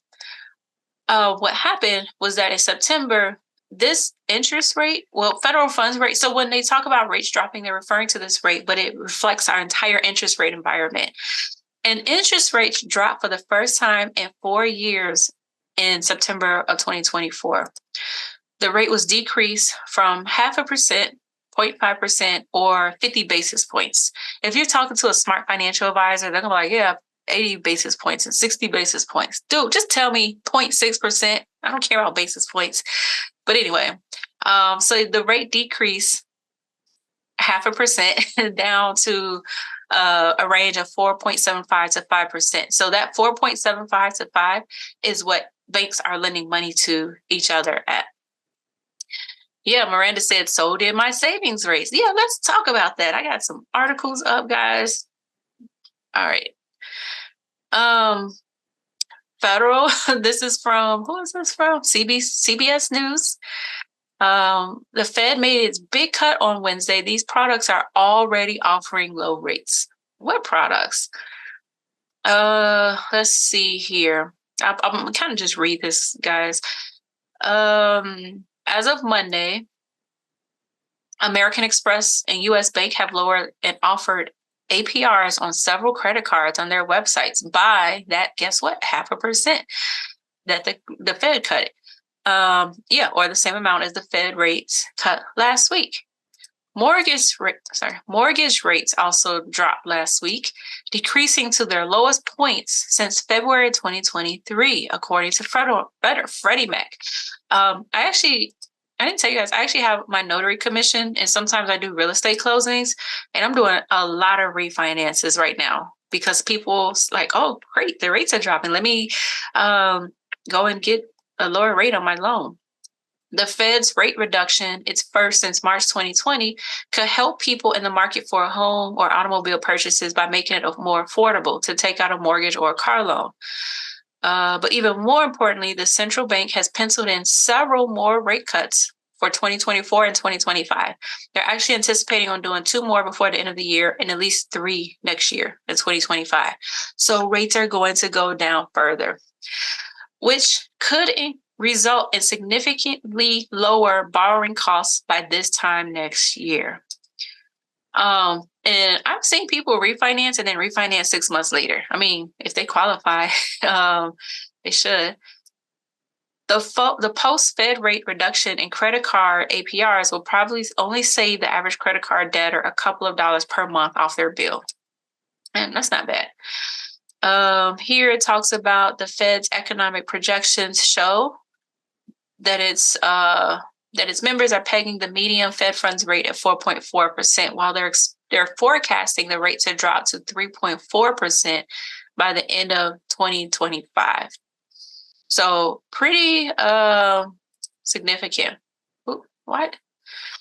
what happened was that in September, this interest rate, federal funds rate. So when they talk about rates dropping, they're referring to this rate, but it reflects our entire interest rate environment. And interest rates dropped for the first time in 4 years in September of 2024. The rate was decreased from 0.5%, 0.5%, or 50 basis points. If you're talking to a smart financial advisor, they're gonna be like, yeah, 80 basis points and 60 basis points. Dude, just tell me 0.6%. I don't care about basis points. But anyway, so the rate decrease 0.5% down to a range of 4.75 to 5%. So that 4.75 to 5 is what banks are lending money to each other at. Yeah, Miranda said, so did my savings rates. Yeah, let's talk about that. I got some articles up, guys. All right. Federal, this is from, who is this from? CBS News. The Fed made its big cut on Wednesday. These products are already offering low rates. What products? Let's see here. I'm kind of just read this, guys. As of Monday, American Express and US Bank have lowered and offered APRs on several credit cards on their websites by that, guess what, 0.5% that the Fed cut it. Or the same amount as the Fed rates cut last week. Mortgage rates also dropped last week, decreasing to their lowest points since February 2023, according to Freddie Mac. I didn't tell you guys, I actually have my notary commission, and sometimes I do real estate closings, and I'm doing a lot of refinances right now because people's like, oh, great, the rates are dropping. Let me go and get a lower rate on my loan. The Fed's rate reduction, its first since March 2020, could help people in the market for a home or automobile purchases by making it more affordable to take out a mortgage or a car loan. But even more importantly, the central bank has penciled in several more rate cuts for 2024 and 2025. They're actually anticipating on doing 2 more before the end of the year and at least 3 next year in 2025. So rates are going to go down further, which could result in significantly lower borrowing costs by this time next year. And I've seen people refinance and then refinance 6 months later. I mean, if they qualify, they should. The post-Fed rate reduction in credit card APRs will probably only save the average credit card debtor a couple of dollars per month off their bill. And that's not bad. Here it talks about the Fed's economic projections show that its members are pegging the median Fed funds rate at 4.4%, while they're forecasting the rate to drop to 3.4% by the end of 2025. So pretty significant. Ooh, what?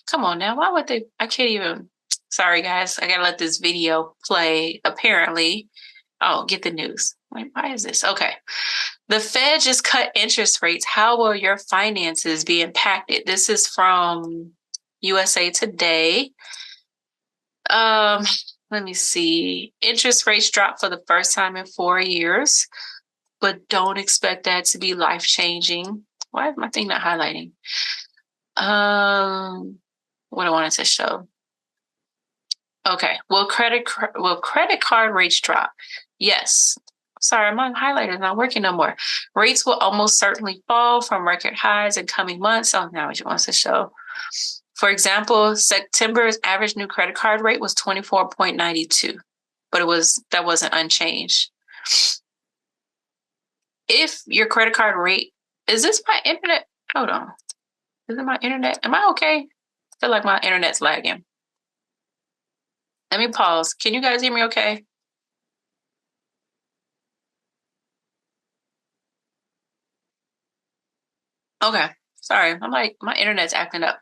Come on now. Why would they? I can't even. Sorry, guys. I gotta let this video play. Apparently. Oh, get the news. Wait, why is this? Okay. The Fed just cut interest rates. How will your finances be impacted? This is from USA Today. Let me see. Interest rates dropped for the first time in 4 years, but don't expect that to be life-changing. Why is my thing not highlighting? What I wanted to show. Okay. Will credit card rates drop? Yes. Sorry, my highlighter is not working no more. Rates will almost certainly fall from record highs in coming months. Oh, now it wants to show. For example, September's average new credit card rate was 24.92, but that wasn't unchanged. If your credit card rate, is this my internet? Hold on. Is it my internet? Am I okay? I feel like my internet's lagging. Let me pause. Can you guys hear me okay? Okay. Sorry. I'm like, my internet's acting up.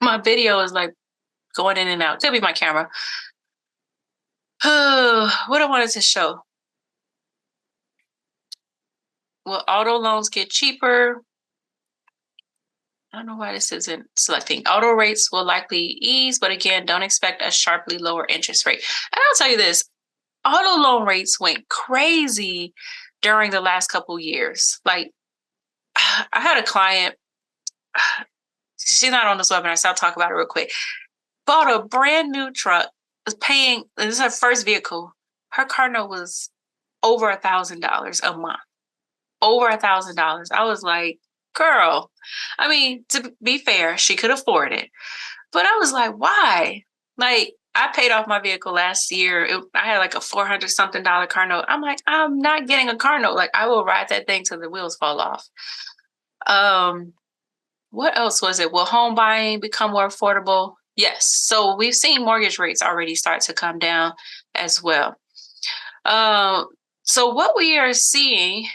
My video is like going in and out. Could be my camera. What I wanted to show. Will auto loans get cheaper? I don't know why this isn't selecting. Auto rates will likely ease, but again, don't expect a sharply lower interest rate. And I'll tell you this, auto loan rates went crazy during the last couple years. Like, I had a client, she's not on this webinar, so I'll talk about it real quick. Bought a brand new truck, was paying, this is her first vehicle. Her car note was over $1,000 a month. Over $1,000. I was like, girl, I mean, to be fair, she could afford it. But I was like, why? Like, I paid off my vehicle last year. I had like a $400 something car note. I'm like, I'm not getting a car note. Like, I will ride that thing till the wheels fall off. Um, what else was it? Will home buying become more affordable? Yes. So we've seen mortgage rates already start to come down as well. Um, so what we are seeing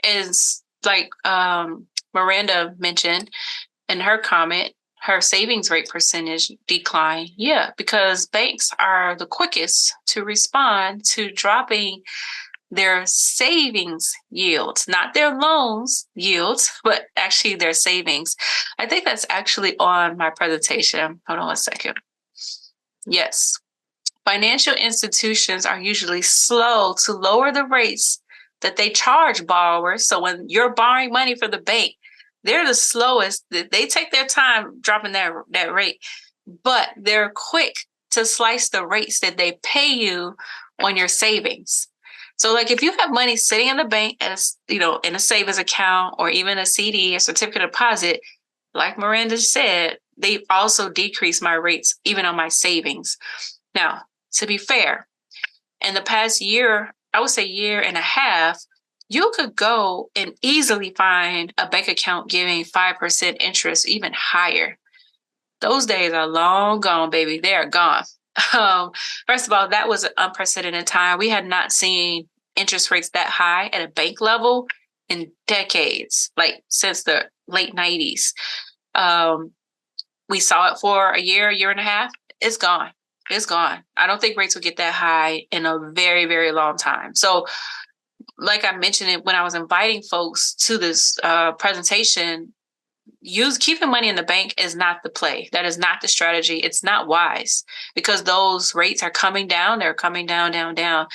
is like Miranda mentioned in her comment, her savings rate percentage decline. Yeah, because banks are the quickest to respond to dropping their savings yields, not their loans yields, but actually their savings. I think that's actually on my presentation. Hold on one second. Yes. Financial institutions are usually slow to lower the rates that they charge borrowers. So when you're borrowing money for the bank, they're the slowest. They take their time dropping that rate, but they're quick to slice the rates that they pay you on your savings. So like if you have money sitting in the bank as in a savings account or even a CD, a certificate of deposit, like Miranda said, they also decrease my rates even on my savings. Now, to be fair, in the past year, I would say year and a half, you could go and easily find a bank account giving 5% interest, even higher. Those days are long gone, baby. They are gone. First of all, that was an unprecedented time. We had not seen interest rates that high at a bank level in decades, like since the late 90s. We saw it for a year and a half. It's gone. It's gone. I don't think rates will get that high in a very, very long time. So, like I mentioned it when I was inviting folks to this presentation, keeping money in the bank is not the play. That is not the strategy. It's not wise because those rates are coming down. They're coming down, down, down.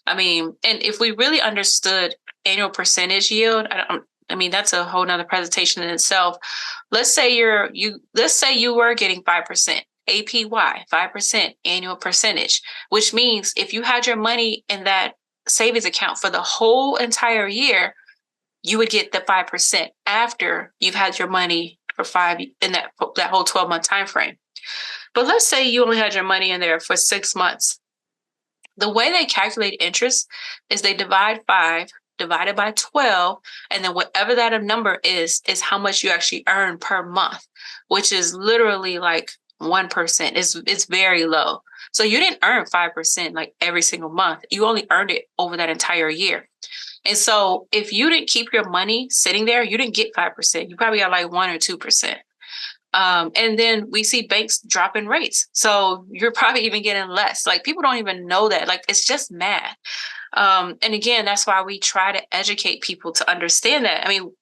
I mean, and if we really understood annual percentage yield, I mean, that's a whole nother presentation in itself. Let's say you were getting 5%. APY, 5% annual percentage, which means if you had your money in that savings account for the whole entire year, you would get the 5% after you've had your money for in that whole 12-month time frame. But let's say you only had your money in there for 6 months. The way they calculate interest is they divide 5 divided by 12, and then whatever that number is how much you actually earn per month, which is literally like 1%. It's very low. So you didn't earn 5% like every single month. You only earned it over that entire year. And so if you didn't keep your money sitting there, you didn't get 5%. You probably got like 1 or 2%. And then we see banks dropping rates. So you're probably even getting less. Like people don't even know that. Like it's just math. And again, that's why we try to educate people to understand that. I mean,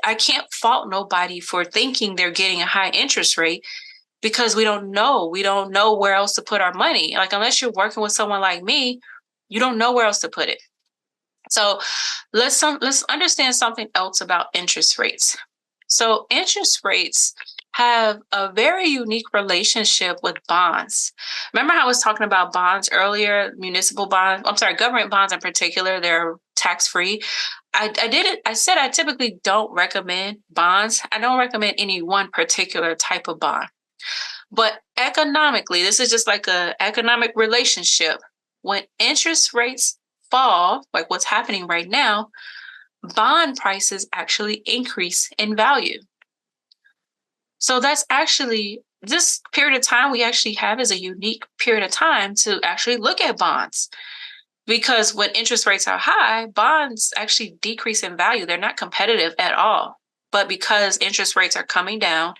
I can't fault nobody for thinking they're getting a high interest rate because we don't know. We don't know where else to put our money. Like unless you're working with someone like me, you don't know where else to put it. So let's understand something else about interest rates. So interest rates have a very unique relationship with bonds. Remember how I was talking about bonds earlier, municipal bonds? I'm sorry, government bonds in particular, they're tax-free. I said I typically don't recommend bonds. I don't recommend any one particular type of bond. But economically, this is just like an economic relationship. When interest rates fall, like what's happening right now, bond prices actually increase in value. So that's actually this period of time we actually have is a unique period of time to actually look at bonds. Because when interest rates are high, bonds actually decrease in value. They're not competitive at all. But because interest rates are coming down,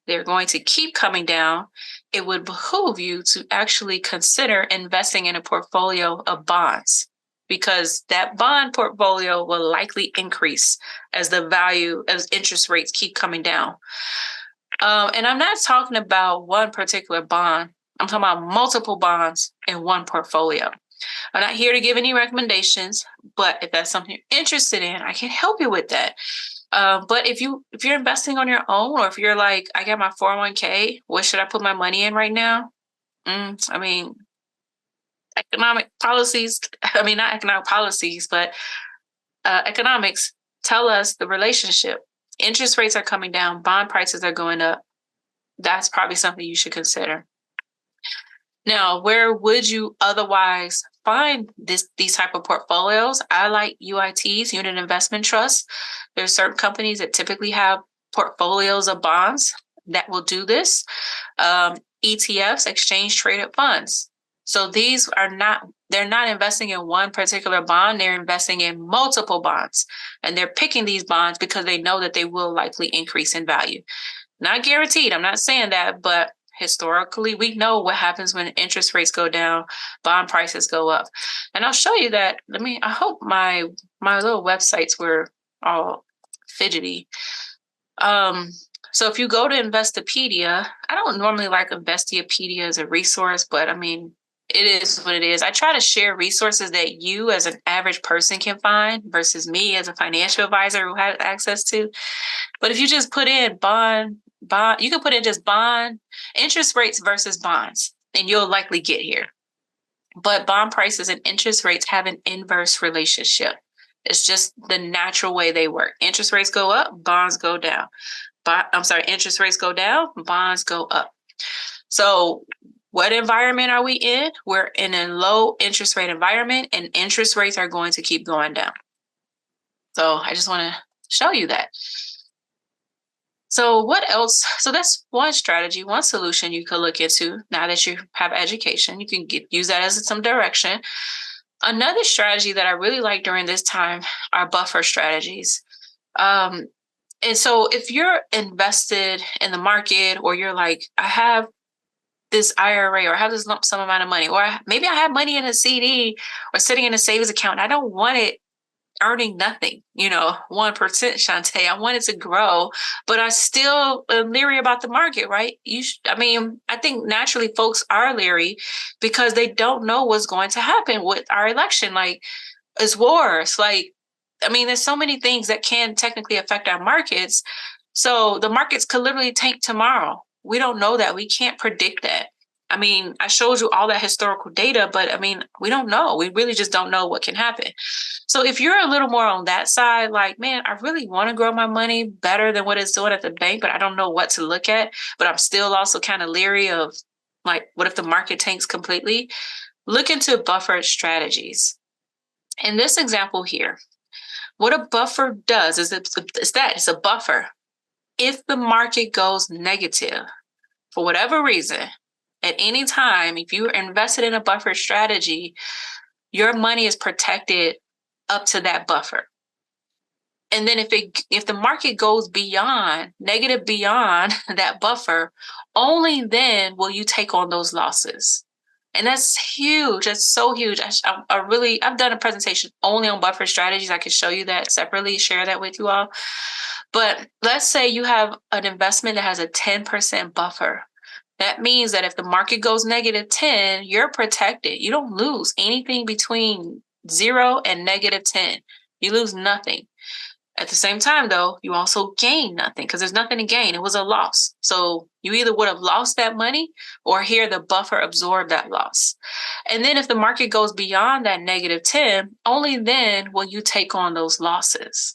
they're going to keep coming down. It would behoove you to actually consider investing in a portfolio of bonds because that bond portfolio will likely increase as interest rates keep coming down. And I'm not talking about one particular bond. I'm talking about multiple bonds in one portfolio. I'm not here to give any recommendations, but if that's something you're interested in, I can help you with that. But if you're investing on your own, or if you're like, I got my 401k, what should I put my money in right now? I mean, economic policies, I mean, not economic policies, but economics tell us the relationship. Interest rates are coming down, bond prices are going up. That's probably something you should consider. Now, where would you otherwise find these type of portfolios? I like UITs, Unit Investment Trusts. There's certain companies that typically have portfolios of bonds that will do this. ETFs, exchange traded funds. So these are not, they're not investing in one particular bond, they're investing in multiple bonds. And they're picking these bonds because they know that they will likely increase in value. Not guaranteed, I'm not saying that, but historically, we know what happens when interest rates go down, bond prices go up. And I'll show you that. I hope my little websites were all fidgety. So if you go to Investopedia, I don't normally like Investopedia as a resource, but I mean, it is what it is. I try to share resources that you as an average person can find versus me as a financial advisor who has access to. But if you just put in you can put in just bond interest rates versus bonds, and you'll likely get here. But bond prices and interest rates have an inverse relationship. It's just the natural way they work. Interest rates go up, bonds go down. Interest rates go down, bonds go up. So what environment are we in? We're in a low interest rate environment, and interest rates are going to keep going down. So I just want to show you that. So what else? So that's one strategy, one solution you could look into now that you have education. You can use that as some direction. Another strategy that I really like during this time are buffer strategies. And so if you're invested in the market, or you're like, I have this IRA, or I have this lump sum amount of money, or maybe I have money in a CD or sitting in a savings account, and I don't want it earning nothing, 1%, Shantae. I want it to grow, but I still am leery about the market, right? I think naturally folks are leery because they don't know what's going to happen with our election. Like, it's wars. There's so many things that can technically affect our markets. So the markets could literally tank tomorrow. We don't know that. We can't predict that. I showed you all that historical data, but we don't know. We really just don't know what can happen. So if you're a little more on that side, like, man, I really want to grow my money better than what it's doing at the bank, but I don't know what to look at, but I'm still also kind of leery of, like, what if the market tanks completely? Look into buffer strategies. In this example here, what a buffer does is it's a buffer. If the market goes negative for whatever reason, at any time, if you're invested in a buffer strategy, your money is protected up to that buffer. And then if the market goes negative beyond that buffer, only then will you take on those losses. And that's huge. That's so huge. I've done a presentation only on buffer strategies. I could show you that separately, share that with you all. But let's say you have an investment that has a 10% buffer. That means that if the market goes negative 10, you're protected. You don't lose anything between 0 and negative 10. You lose nothing. At the same time, though, you also gain nothing because there's nothing to gain. It was a loss. So you either would have lost that money, or here the buffer absorbed that loss. And then if the market goes beyond that negative 10, only then will you take on those losses.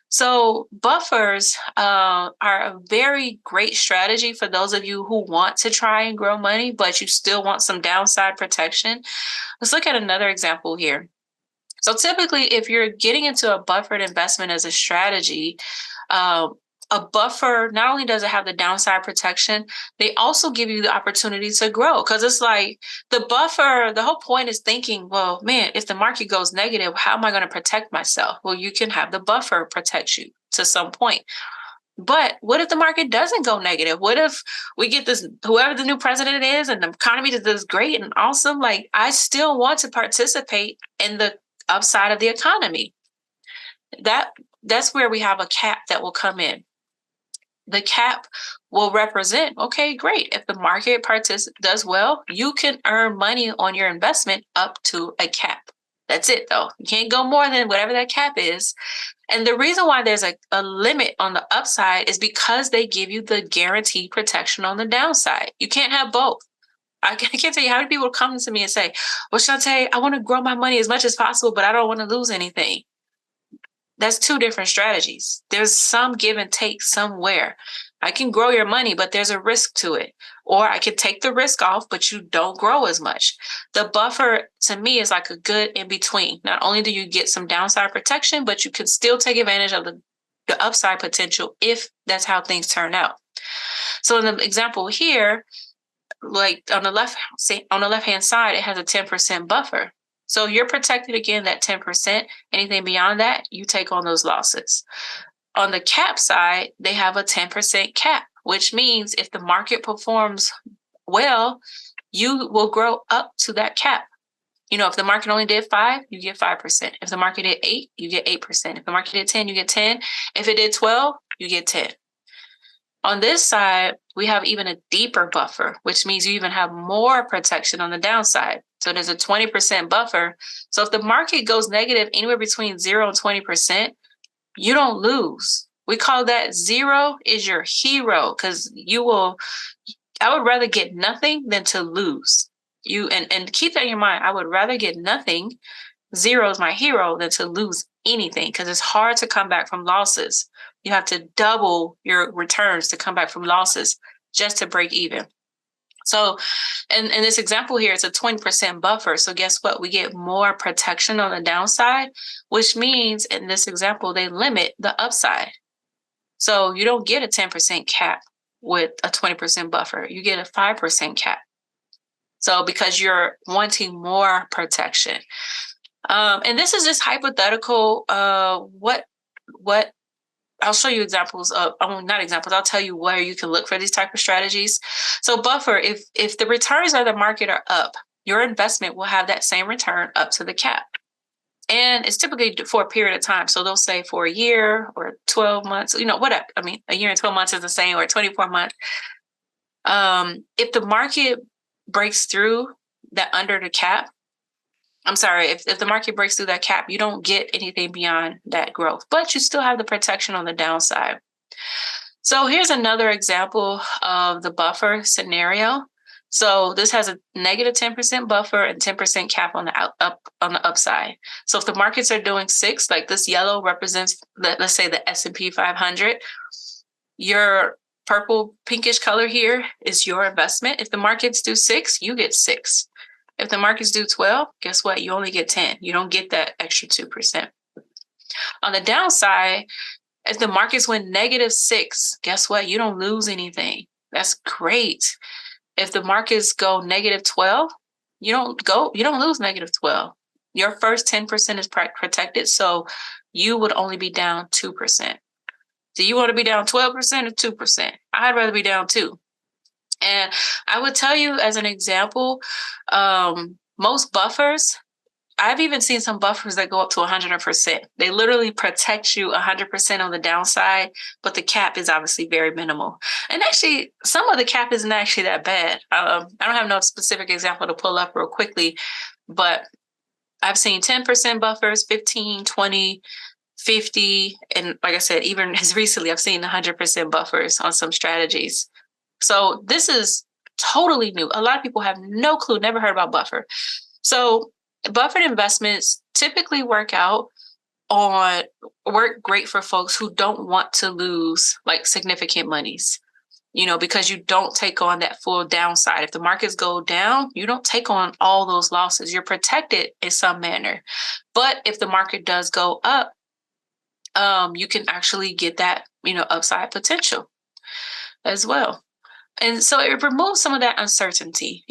So buffers are a very great strategy for those of you who want to try and grow money, but you still want some downside protection. Let's look at another example here. So typically, if you're getting into a buffered investment as a strategy, a buffer, not only does it have the downside protection, they also give you the opportunity to grow. Because it's like the buffer, the whole point is thinking, well, man, if the market goes negative, how am I going to protect myself? Well, you can have the buffer protect you to some point. But what if the market doesn't go negative? What if we get this, whoever the new president is, and the economy does great and awesome? Like, I still want to participate in the upside of the economy. That's where we have a cap that will come in. The cap will represent, okay, great. If the market does well, you can earn money on your investment up to a cap. That's it, though. You can't go more than whatever that cap is. And the reason why there's a limit on the upside is because they give you the guaranteed protection on the downside. You can't have both. I can't tell you how many people come to me and say, well, Shantae, I want to grow my money as much as possible, but I don't want to lose anything. That's two different strategies. There's some give and take somewhere. I can grow your money, but there's a risk to it. Or I can take the risk off, but you don't grow as much. The buffer to me is like a good in between. Not only do you get some downside protection, but you can still take advantage of the upside potential if that's how things turn out. So in the example here, like on the left hand side, it has a 10% buffer. So you're protected again, that 10%. Anything beyond that, you take on those losses. On the cap side, they have a 10% cap, which means if the market performs well, you will grow up to that cap. If the market only did 5, you get 5%. If the market did 8, you get 8%. If the market did 10, you get 10. If it did 12, you get 10. On this side, we have even a deeper buffer, which means you even have more protection on the downside. So there's a 20% buffer. So if the market goes negative anywhere between 0 and 20%, you don't lose. We call that 0 is your hero, because I would rather get nothing than to lose. And keep that in your mind. I would rather get nothing. 0 is my hero than to lose anything, because it's hard to come back from losses. You have to double your returns to come back from losses just to break even. So in this example here, it's a 20% buffer. So guess what? We get more protection on the downside, which means in this example, they limit the upside. So you don't get a 10% cap with a 20% buffer. You get a 5% cap. So because you're wanting more protection. And this is just hypothetical. What I'll show you examples of, not examples, I'll tell you where you can look for these type of strategies. So buffer, if the returns of the market are up, your investment will have that same return up to the cap. And it's typically for a period of time. So they'll say for a year or 12 months, whatever. I mean, a year and 12 months is the same, or 24 months. If the market breaks through that under the cap, if the market breaks through that cap, you don't get anything beyond that growth, but you still have the protection on the downside. So here's another example of the buffer scenario. So this has a negative 10% buffer and 10% cap on the upside. So if the markets are doing 6, like this yellow represents, let's say the S&P 500, your purple pinkish color here is your investment. If the markets do 6, you get 6. If the markets do 12, guess what? You only get 10. You don't get that extra 2%. On the downside, if the markets went negative 6, guess what? You don't lose anything. That's great. If the markets go negative 12, you don't lose negative 12. Your first 10% is protected, so you would only be down 2%. Do you want to be down 12% or 2%? I'd rather be down 2%. And I would tell you as an example, most buffers, I've even seen some buffers that go up to 100%. They literally protect you 100% on the downside, but the cap is obviously very minimal. And actually, some of the cap isn't actually that bad. I don't have no specific example to pull up real quickly, but I've seen 10% buffers, 15, 20, 50. And like I said, even as recently, I've seen 100% buffers on some strategies. So this is totally new. A lot of people have no clue, never heard about buffer. So buffered investments typically work great for folks who don't want to lose like significant monies, because you don't take on that full downside. If the markets go down, you don't take on all those losses. You're protected in some manner. But if the market does go up, you can actually get that, upside potential as well. And so it removes some of that uncertainty.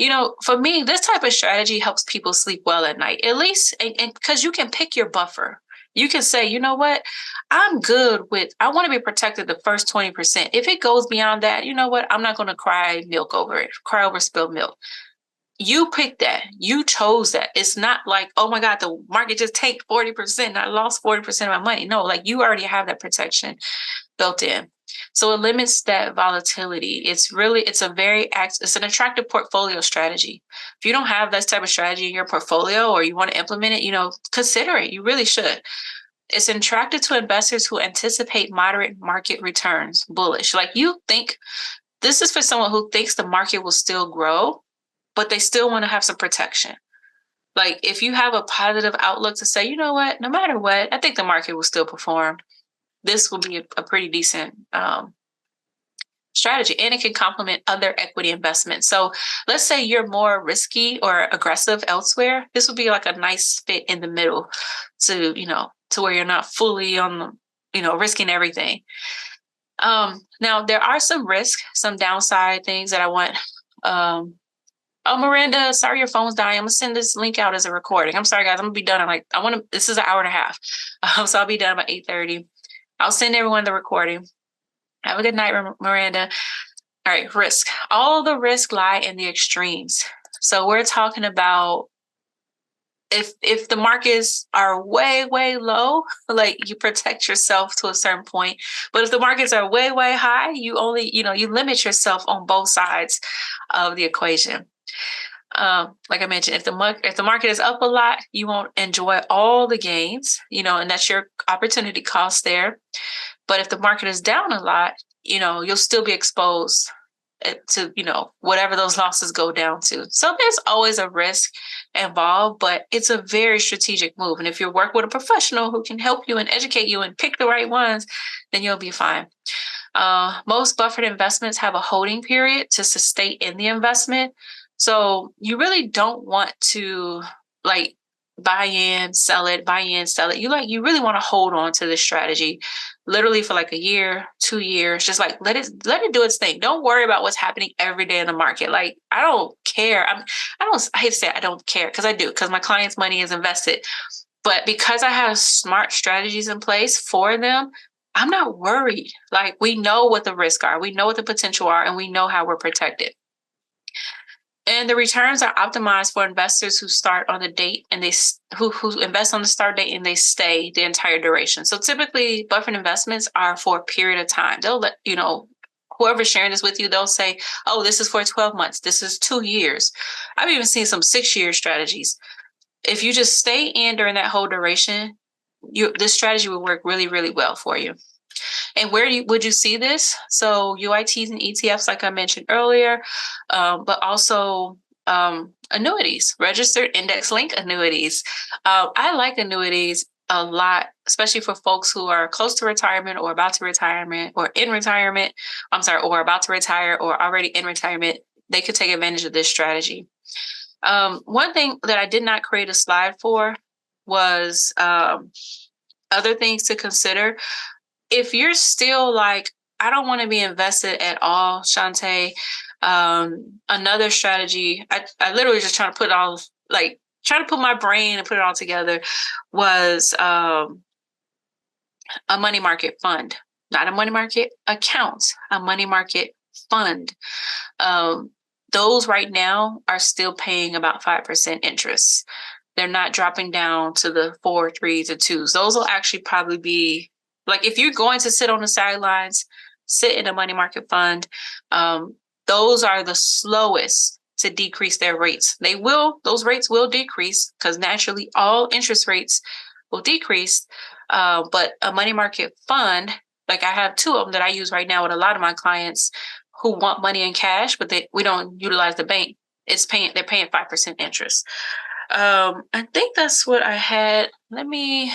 For me, this type of strategy helps people sleep well at night, at least, and because you can pick your buffer. You can say, you know what, I want to be protected the first 20%. If it goes beyond that, you know what, I'm not going to cry over spilled milk. You picked that. You chose that. It's not like, oh my God, the market just tanked 40%. I lost 40% of my money. No, like you already have that protection built in. So it limits that volatility. It's an attractive portfolio strategy. If you don't have this type of strategy in your portfolio or you want to implement it, consider it. You really should. It's attractive to investors who anticipate moderate market returns, bullish. Like this is for someone who thinks the market will still grow, but they still want to have some protection. Like if you have a positive outlook to say, you know what, no matter what, I think the market will still perform. This will be a pretty decent strategy, and it can complement other equity investments. So let's say you're more risky or aggressive elsewhere. This would be like a nice fit in the middle to, to where you're not fully on the, risking everything. Now there are some risks, some downside things that I want. Oh, Miranda, sorry your phone's dying. I'm gonna send this link out as a recording. I'm sorry, guys. I'm gonna be done. This is an hour and a half. So I'll be done by 8:30. I'll send everyone the recording. Have a good night, Miranda. All right, risk. All the risks lie in the extremes. So we're talking about if the markets are way, way low, like you protect yourself to a certain point. But if the markets are way, way high, you only, you limit yourself on both sides of the equation. Like I mentioned, if the market is up a lot, you won't enjoy all the gains, and that's your opportunity cost there. But if the market is down a lot, you'll still be exposed to, whatever those losses go down to. So there's always a risk involved, but it's a very strategic move. And if you work with a professional who can help you and educate you and pick the right ones, then you'll be fine. Most buffered investments have a holding period to sustain in the investment. So you really don't want to buy in, sell it, buy in, sell it. You really want to hold on to this strategy literally for like a year, 2 years, just let it do its thing. Don't worry about what's happening every day in the market. I don't care. I hate to say I don't care because I do, because my clients' money is invested. But because I have smart strategies in place for them, I'm not worried. We know what the risks are, we know what the potential are, and we know how we're protected. And the returns are optimized for investors who start on the date and who invest on the start date and they stay the entire duration. So typically buffered investments are for a period of time. They'll let, whoever's sharing this with you, they'll say, oh, this is for 12 months. This is 2 years. I've even seen some 6-year strategies. If you just stay in during that whole duration, this strategy will work really, really well for you. And where would you see this? So UITs and ETFs, like I mentioned earlier, but also annuities, registered index-linked annuities. I like annuities a lot, especially for folks who are close to retirement or about to retirement or in retirement. Or about to retire or already in retirement. They could take advantage of this strategy. One thing that I did not create a slide for was other things to consider. If you're still I don't want to be invested at all, Shantae, another strategy, I literally just trying to put my brain and put it all together, was a money market fund, not a money market account, a money market fund. Those right now are still paying about 5% interest. They're not dropping down to the 4, 3s, or 2s. Those will actually probably be if you're going to sit on the sidelines, sit in a money market fund. Those are the slowest to decrease their rates. Those rates will decrease because naturally all interest rates will decrease. But a money market fund, I have 2 of them that I use right now with a lot of my clients who want money in cash, but we don't utilize the bank. They're paying 5% interest. I think that's what I had. Let me